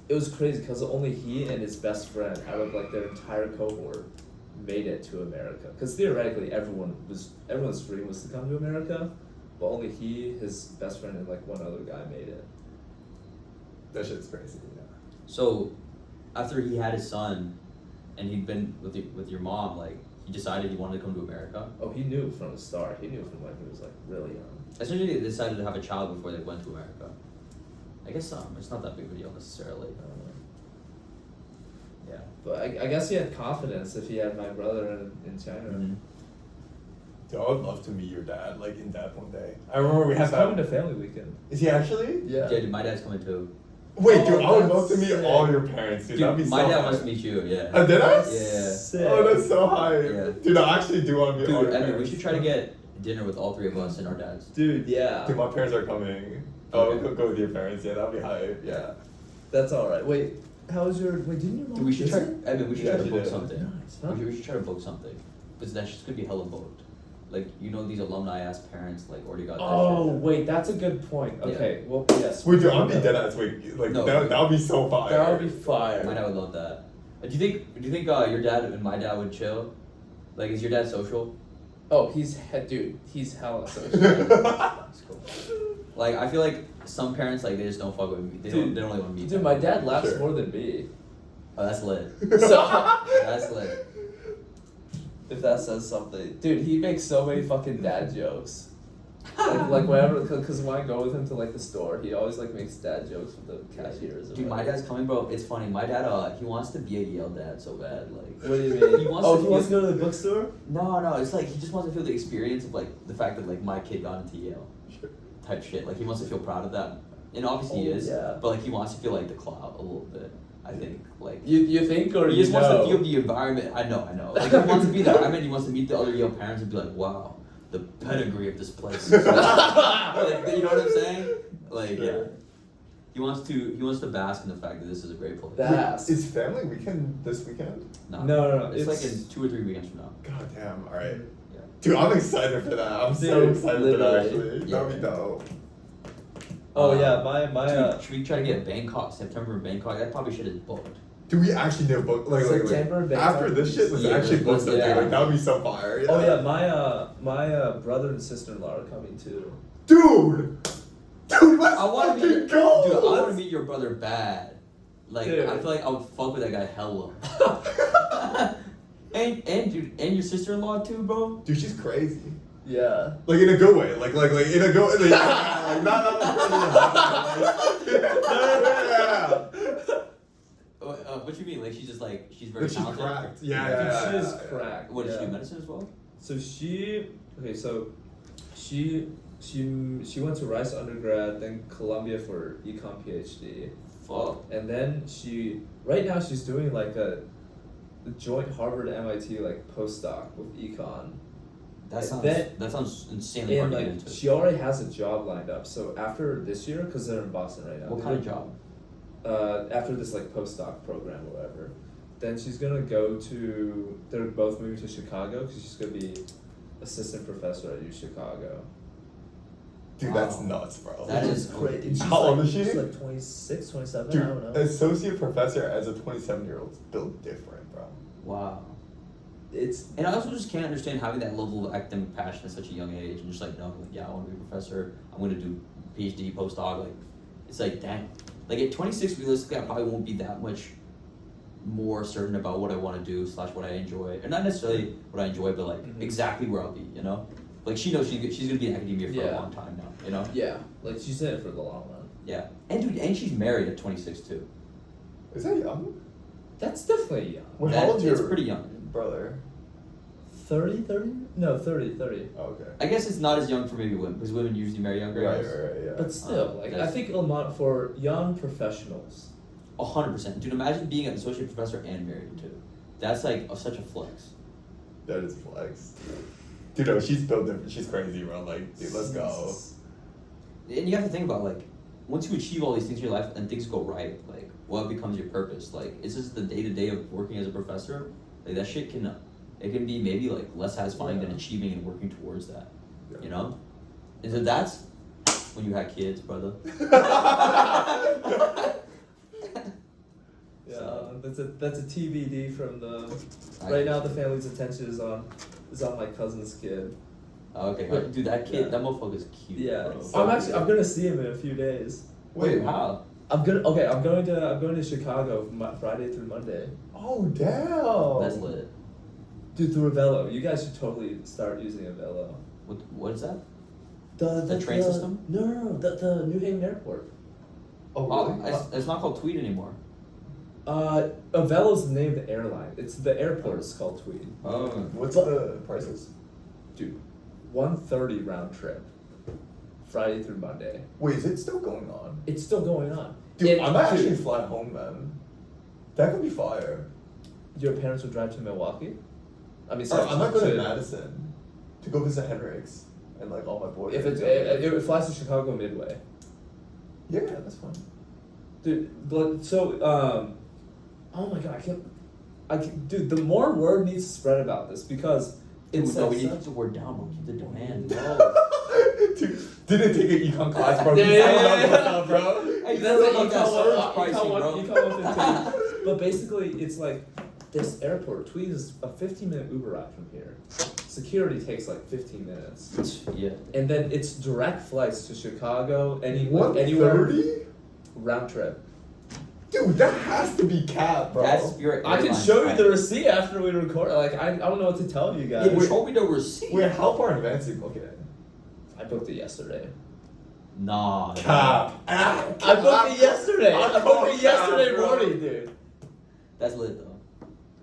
It was crazy because only he and his best friend out of like their entire cohort made it to America. Because theoretically, everyone's dream was to come to America, but only he, his best friend, and like one other guy made it. That shit's crazy. Yeah. So, after he had his son, and he'd been with your mom, like he decided he wanted to come to America. Oh, he knew from the start. He knew from when he was like really young. Essentially, they decided to have a child before they went to America. I guess it's not that big of a deal necessarily. Yeah. But I guess he had confidence if he had my brother in China. Mm-hmm. Dude, I would love to meet your dad, like in depth one day. I remember we had He's that. coming to family weekend. Is he actually? Yeah, dude, my dad's coming too. Wait, dude, Oh, I would love to that's meet sick. all your parents, dude. That'd be Dude, so my dad fun. wants to meet you, yeah. Did I? Yeah. Sick. Oh, that's so high. Yeah. Dude, I actually do want to meet all Dude, your I mean, we parents. should try to get dinner with all three of us and our dads. Dude, yeah. Dude, my parents are coming. Oh, Okay. go with your parents. Yeah, that'd be high. Yeah. That's alright. Wait, didn't your mom Dude, we should try. visit? I mean, we should Yeah, try to she book did. something. Nice, huh? We should try to book something, because that shit's gonna be hella booked. Like these alumni ass parents like already got. Oh, that shit. wait, that's a good point. Okay, well, yes. Wait, dude, I'd be dead ass. Wait, like No. that would be so fire. That would be fire. My dad would love that. Do you think your dad and my dad would chill? Like, is your dad social? Oh, he's hella social. That's cool. Like, I feel like some parents like they just don't fuck with me. They don't really want to meet. Dude, them. my dad laughs Sure. more than me. Oh, that's lit. So, That's lit. if that says something. Dude, he makes so many fucking dad jokes. like whenever, because when I go with him to like the store, he always like makes dad jokes with the cashiers. or Dude, my whatever. dad's coming, bro. It's funny. My dad, he wants to be a Yale dad so bad. Like, What do you mean? He wants oh, to he wants to feel- go to the bookstore? no, it's like he just wants to feel the experience of like the fact that like my kid got into Yale, type shit. Like he wants to feel proud of that, and obviously he Oh, is. yeah. But like he wants to feel like the clout a little bit. I think like. You think or He you just wants know? to feel the environment. I know. Like he wants to be the environment. He wants to meet the other Yale parents and be like, "Wow, the pedigree of this place." Is like, you know what I'm saying? Like, yeah. He wants to bask in the fact that this is a great place. Bask. Is family weekend this weekend? No, It's like it's- in 2 or 3 weekends from now. God damn. All right. Yeah. Dude, I'm excited for that. I'm so Dude, excited for that. literally. Actually, Yeah. that'd be dope. Oh yeah, my Dude, should we try to get Bangkok September in Bangkok? That probably shit is booked. Do we actually do book like September, Bangkok. after this shit was Yeah, actually let's- booked? yeah. Like that would be so fire. Oh yeah, my brother and sister-in-law are coming too. Dude, let's I want to fucking meet. go. Dude, I want to meet your brother bad. Like Dude. I feel like I would fuck with that guy hella. and your sister-in-law too, bro. Dude, she's crazy. Yeah. Like in a good way. Like in a good like, like not yeah. What you mean? Like she's very But she's talented. cracked. Yeah, Dude, yeah. she's cracked. What did she yeah. do? Medicine as well? So she went to Rice undergrad, then Columbia for econ PhD. Fuck. And then right now she's doing like a joint Harvard MIT like postdoc with econ. That sounds Then- that sounds insanely hard And to get like into. she already has a job lined up. So after this year, because they're in Boston right now. What kind of job? After this like postdoc program or whatever, then she's gonna go to. They're both moving to Chicago because she's gonna be assistant professor at U Chicago. Dude, Wow. that's nuts, bro. That Which is great. And she's How like, old is she? She's like 26, 27, I Dude, don't know. associate professor as a 27-year-old is built different, bro. Wow. It's And I also just can't understand having that level of academic passion at such a young age and just like, no, like, yeah, I want to be a professor. I'm going to do PhD, postdoc. Like, it's like, dang. Like at 26, realistically, I probably won't be that much more certain about what I want to do / what I enjoy. And not necessarily what I enjoy, but like Mhm. exactly where I'll be, you know? Like she knows she's going to be in academia for a Yeah. long time now, you know? Yeah, like she's in it for the long run. Yeah. And dude, and she's married at 26 too. Is that young? That's definitely young. Well, That- how old's it's your pretty young. brother? 30? No, 30. Oh, okay. I guess it's not as young for maybe women, because women usually marry younger. Right, yeah. But still, like I that's- think for young professionals, 100%. Dude, imagine being an associate professor and married too. That's like such a flex. That is flex. Dude, no, she's built different. She's crazy, bro. Like, dude, let's go. And you have to think about like, once you achieve all these things in your life and things go right, like what becomes your purpose? Like, it's just the day to day of working as a professor. Like that shit can be maybe like less satisfying than Yeah. achieving and working towards that. Yeah. You know? And so that's when you had kids, brother. yeah, So- that's a TBD from the. I- Right now, the family's attention is on my cousin's kid. Okay, But- dude, that kid, yeah. that motherfucker's cute. Yeah, bro. I'm gonna see him in a few days. Wait, How? I'm going to Chicago Friday through Monday. Oh, damn. That's lit. Dude, through Avello. You guys should totally start using Avello. What is that? The train system? No, the New Haven Airport. Oh, Oh, really? it's not called Tweed anymore. Avello's the name of the airline. It's the airport is called Tweed. Oh. What's the prices? Dude, 130 round trip. Friday through Monday. Wait, is it still going on? It's still going on. Dude, And- I might actually fly home then. That could be fire. Your parents would drive to Milwaukee? I mean, Or sorry, I might go to to- Madison to go visit Hendrix and like all my boys. If it flies to Chicago Midway. Yeah, that's fine. Dude, oh my god, dude, the more word needs to spread about this because it's no, like we need to such- keep the word down, bro. Keep the demand. Dude, didn't take an econ class, bro. Yeah, I don't know yeah, what's up, bro. Hey, That's that's like like surge pricing, bro. Econ 115. But basically, it's like this airport. Tweed is a 15-minute Uber ride from here. Security takes like 15 minutes, Yeah. and then it's direct flights to Chicago, anywhere 130? round trip. Dude, that has to be cap, bro. That's Spirit I can Airlines show you time. the receipt after we record. Like I don't know what to tell you guys. Yeah, but show me the receipt. Wait, how far in advance are you looking at? I booked it yesterday. Nah. Cap. I booked it yesterday. I booked it yesterday morning, dude. That's lit though.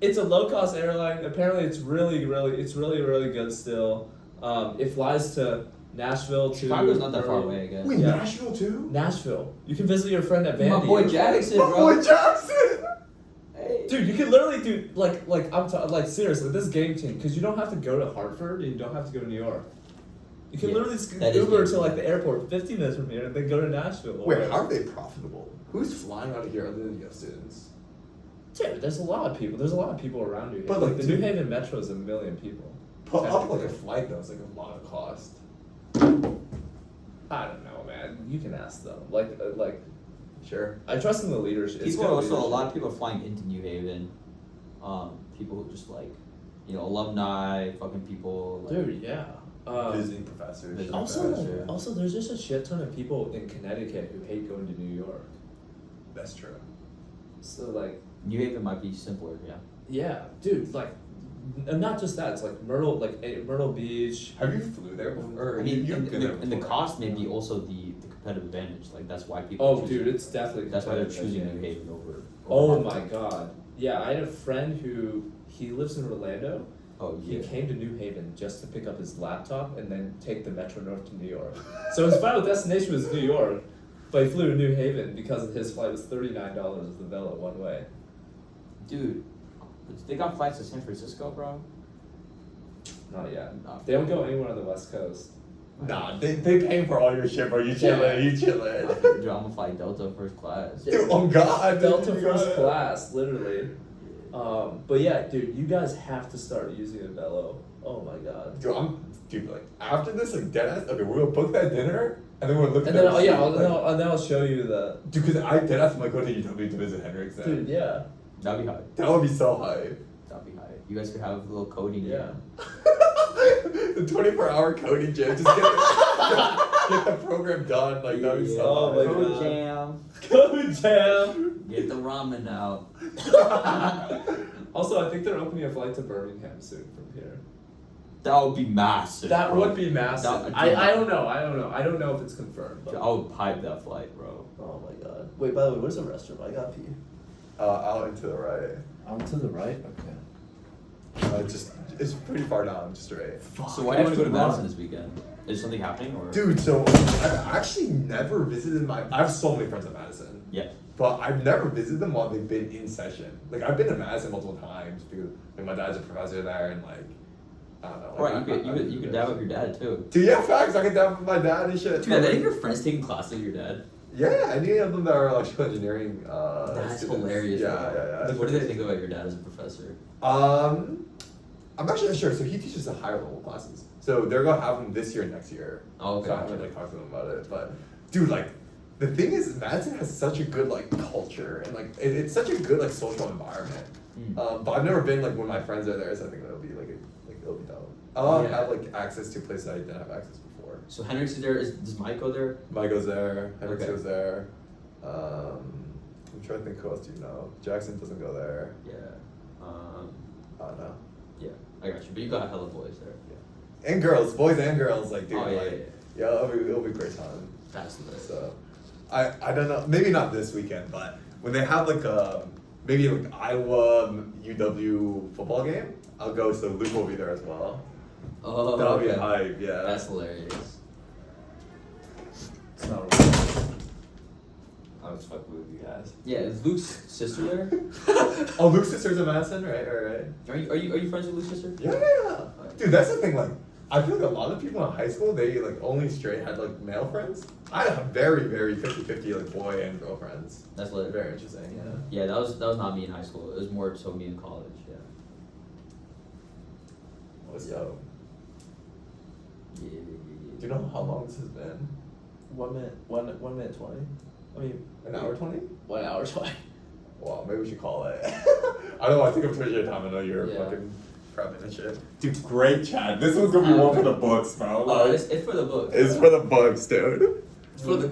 It's a low cost airline. Apparently, it's really good still. It flies to Nashville to Chicago's not that far Pearl. away, I guess. Wait, Yeah. Nashville too? Nashville. You can visit your friend at Vandy. My boy Jackson, My bro. boy Jackson! Hey. Dude, you can literally do like seriously, this is game changing because you don't have to go to Hartford and you don't have to go to New York. You can Yeah, literally just that is Uber game to like changing. the airport, 15 minutes from here, and then go to Nashville. Wait, how are they profitable? Who's flying out of here other than your students? Dude, there's a lot of people. There's a lot of people around you. But, Like like, the to- New Haven Metro is 1 million people. Put up like a Technically. flight though, it's like a lot of cost. I don't know, man. You can ask them. Like Sure. I trust in the leadership. It's People are good also a leadership. lot of people are flying into New Haven. People who just like, alumni, fucking people. Like, Dude, yeah. Visiting professors. Visiting Also, professor. also, there's just a shit ton of people in Connecticut who hate going to New York. That's true. So like, New Haven might be simpler, yeah. yeah, dude, like, and not just that. It's like Myrtle Beach. Have you flew there before? Or I mean, you've been there and the before. cost may be also the competitive advantage. Like that's why people. Oh, choose dude, it. it's definitely. That's why they're competitive choosing New advantage. Haven over. Oh my god. Yeah, I had a friend who he lives in Orlando. Oh He yeah. came to New Haven just to pick up his laptop and then take the Metro North to New York. So his final destination was New York, But he flew to New Haven because his flight was $39 of the Velo one way. Dude, they got flights to San Francisco, bro. Not yet. No. They don't go anywhere on the West Coast. Nah, they paying for all your shit, bro. You chillin', Yeah. you Dude, chillin'. I'm gonna fly Delta first class. Dude, oh God. Delta dude, first yeah. class, literally. But yeah, dude, you guys have to start using a Velo. Oh my god. Dude, like, after this, like, deadass, okay, we're gonna book that dinner, and then we're looking And at then, the oh yeah, receipt, and then I'll show you the. Dude, because I deadass might go to UW to visit Hendrix then. Dude, yeah. That'd be hype. That would be so hype. That'd be hype. You guys could have a little coding. Yeah. The 24-hour coding jam, just get the program done, like, that would be so Oh my hype. Code God. jam. Code jam! Get the ramen out. Also, I think they're opening a flight to Birmingham soon from here. That would be massive. That bro. would be massive. That- I don't know. I don't know if it's confirmed. Dude, But. I would pipe that flight, bro. Oh my god. Wait, by the way, where's the restroom? I got pee. Out and to the right. I'm to the right? Okay. It's pretty far down, just straight. So why do you want to go to run. Madison this weekend? Is something happening or? Dude, so I've actually never visited I have so many friends in Madison. Yeah. But I've never visited them while they've been in session. Like, I've been to Madison multiple times because like, my dad's a professor there and, like, I don't know. Like, Right, you could dab up your dad too. Dude, yeah, facts. I can dab with my dad and shit. Dude, have any of your friends taking classes with your dad? Yeah, any of them that are electrical engineering. That's students. hilarious. Yeah, bro. yeah. Like, what do they think about your dad as a professor? I'm actually not sure. So he teaches the higher level classes. So they're gonna have him this year and next year. Oh, okay. So I haven't like talked to them about it, but dude, like, the thing is, Madison has such a good like culture and like it's such a good like social environment. Mm. But I've never been like when my friends are there, so I think it'll be it'll be dope. I'll Yeah. have like access to places I didn't have access before. So Hendrix is there. Does Mike go there? Mike goes there. Hendrix Okay. goes there. I'm trying to think who else do you know. Jackson doesn't go there. Yeah. I don't know. Yeah, I got you. But you got hella boys there. And girls, boys and girls, like dude, Oh, yeah, like yeah, it'll be a great time. That's lit. So, I don't know, maybe not this weekend, but when they have like maybe like Iowa UW football game, I'll go. So Luke will be there as well. Oh, That'll be okay. hype, yeah. That's hilarious. It's not real. I was fucking with you guys. Yeah, is Luke's sister there? Oh, Luke's sister's in Madison, right? Right. Are you friends with Luke's sister? Yeah. Dude, that's the thing. Like, I feel like a lot of people in high school, they like only straight had like male friends. I have very, very 50-50 like boy and girl friends. That's lit. Very interesting. Yeah. Yeah, that was not me in high school. It was more so me in college. Yeah. What's up? Yeah. Do you know how long this has been? 1 minute, 1 minute 20. I mean, An hour 20? 1 hour 20. Well, maybe we should call it. I don't want to take up too much of your time. I know you're Yeah. fucking prepping and shit. Dude, great chat. This one's gonna be one for the books, bro. Oh, Like, it's for the book. it's for the books, dude. It's for the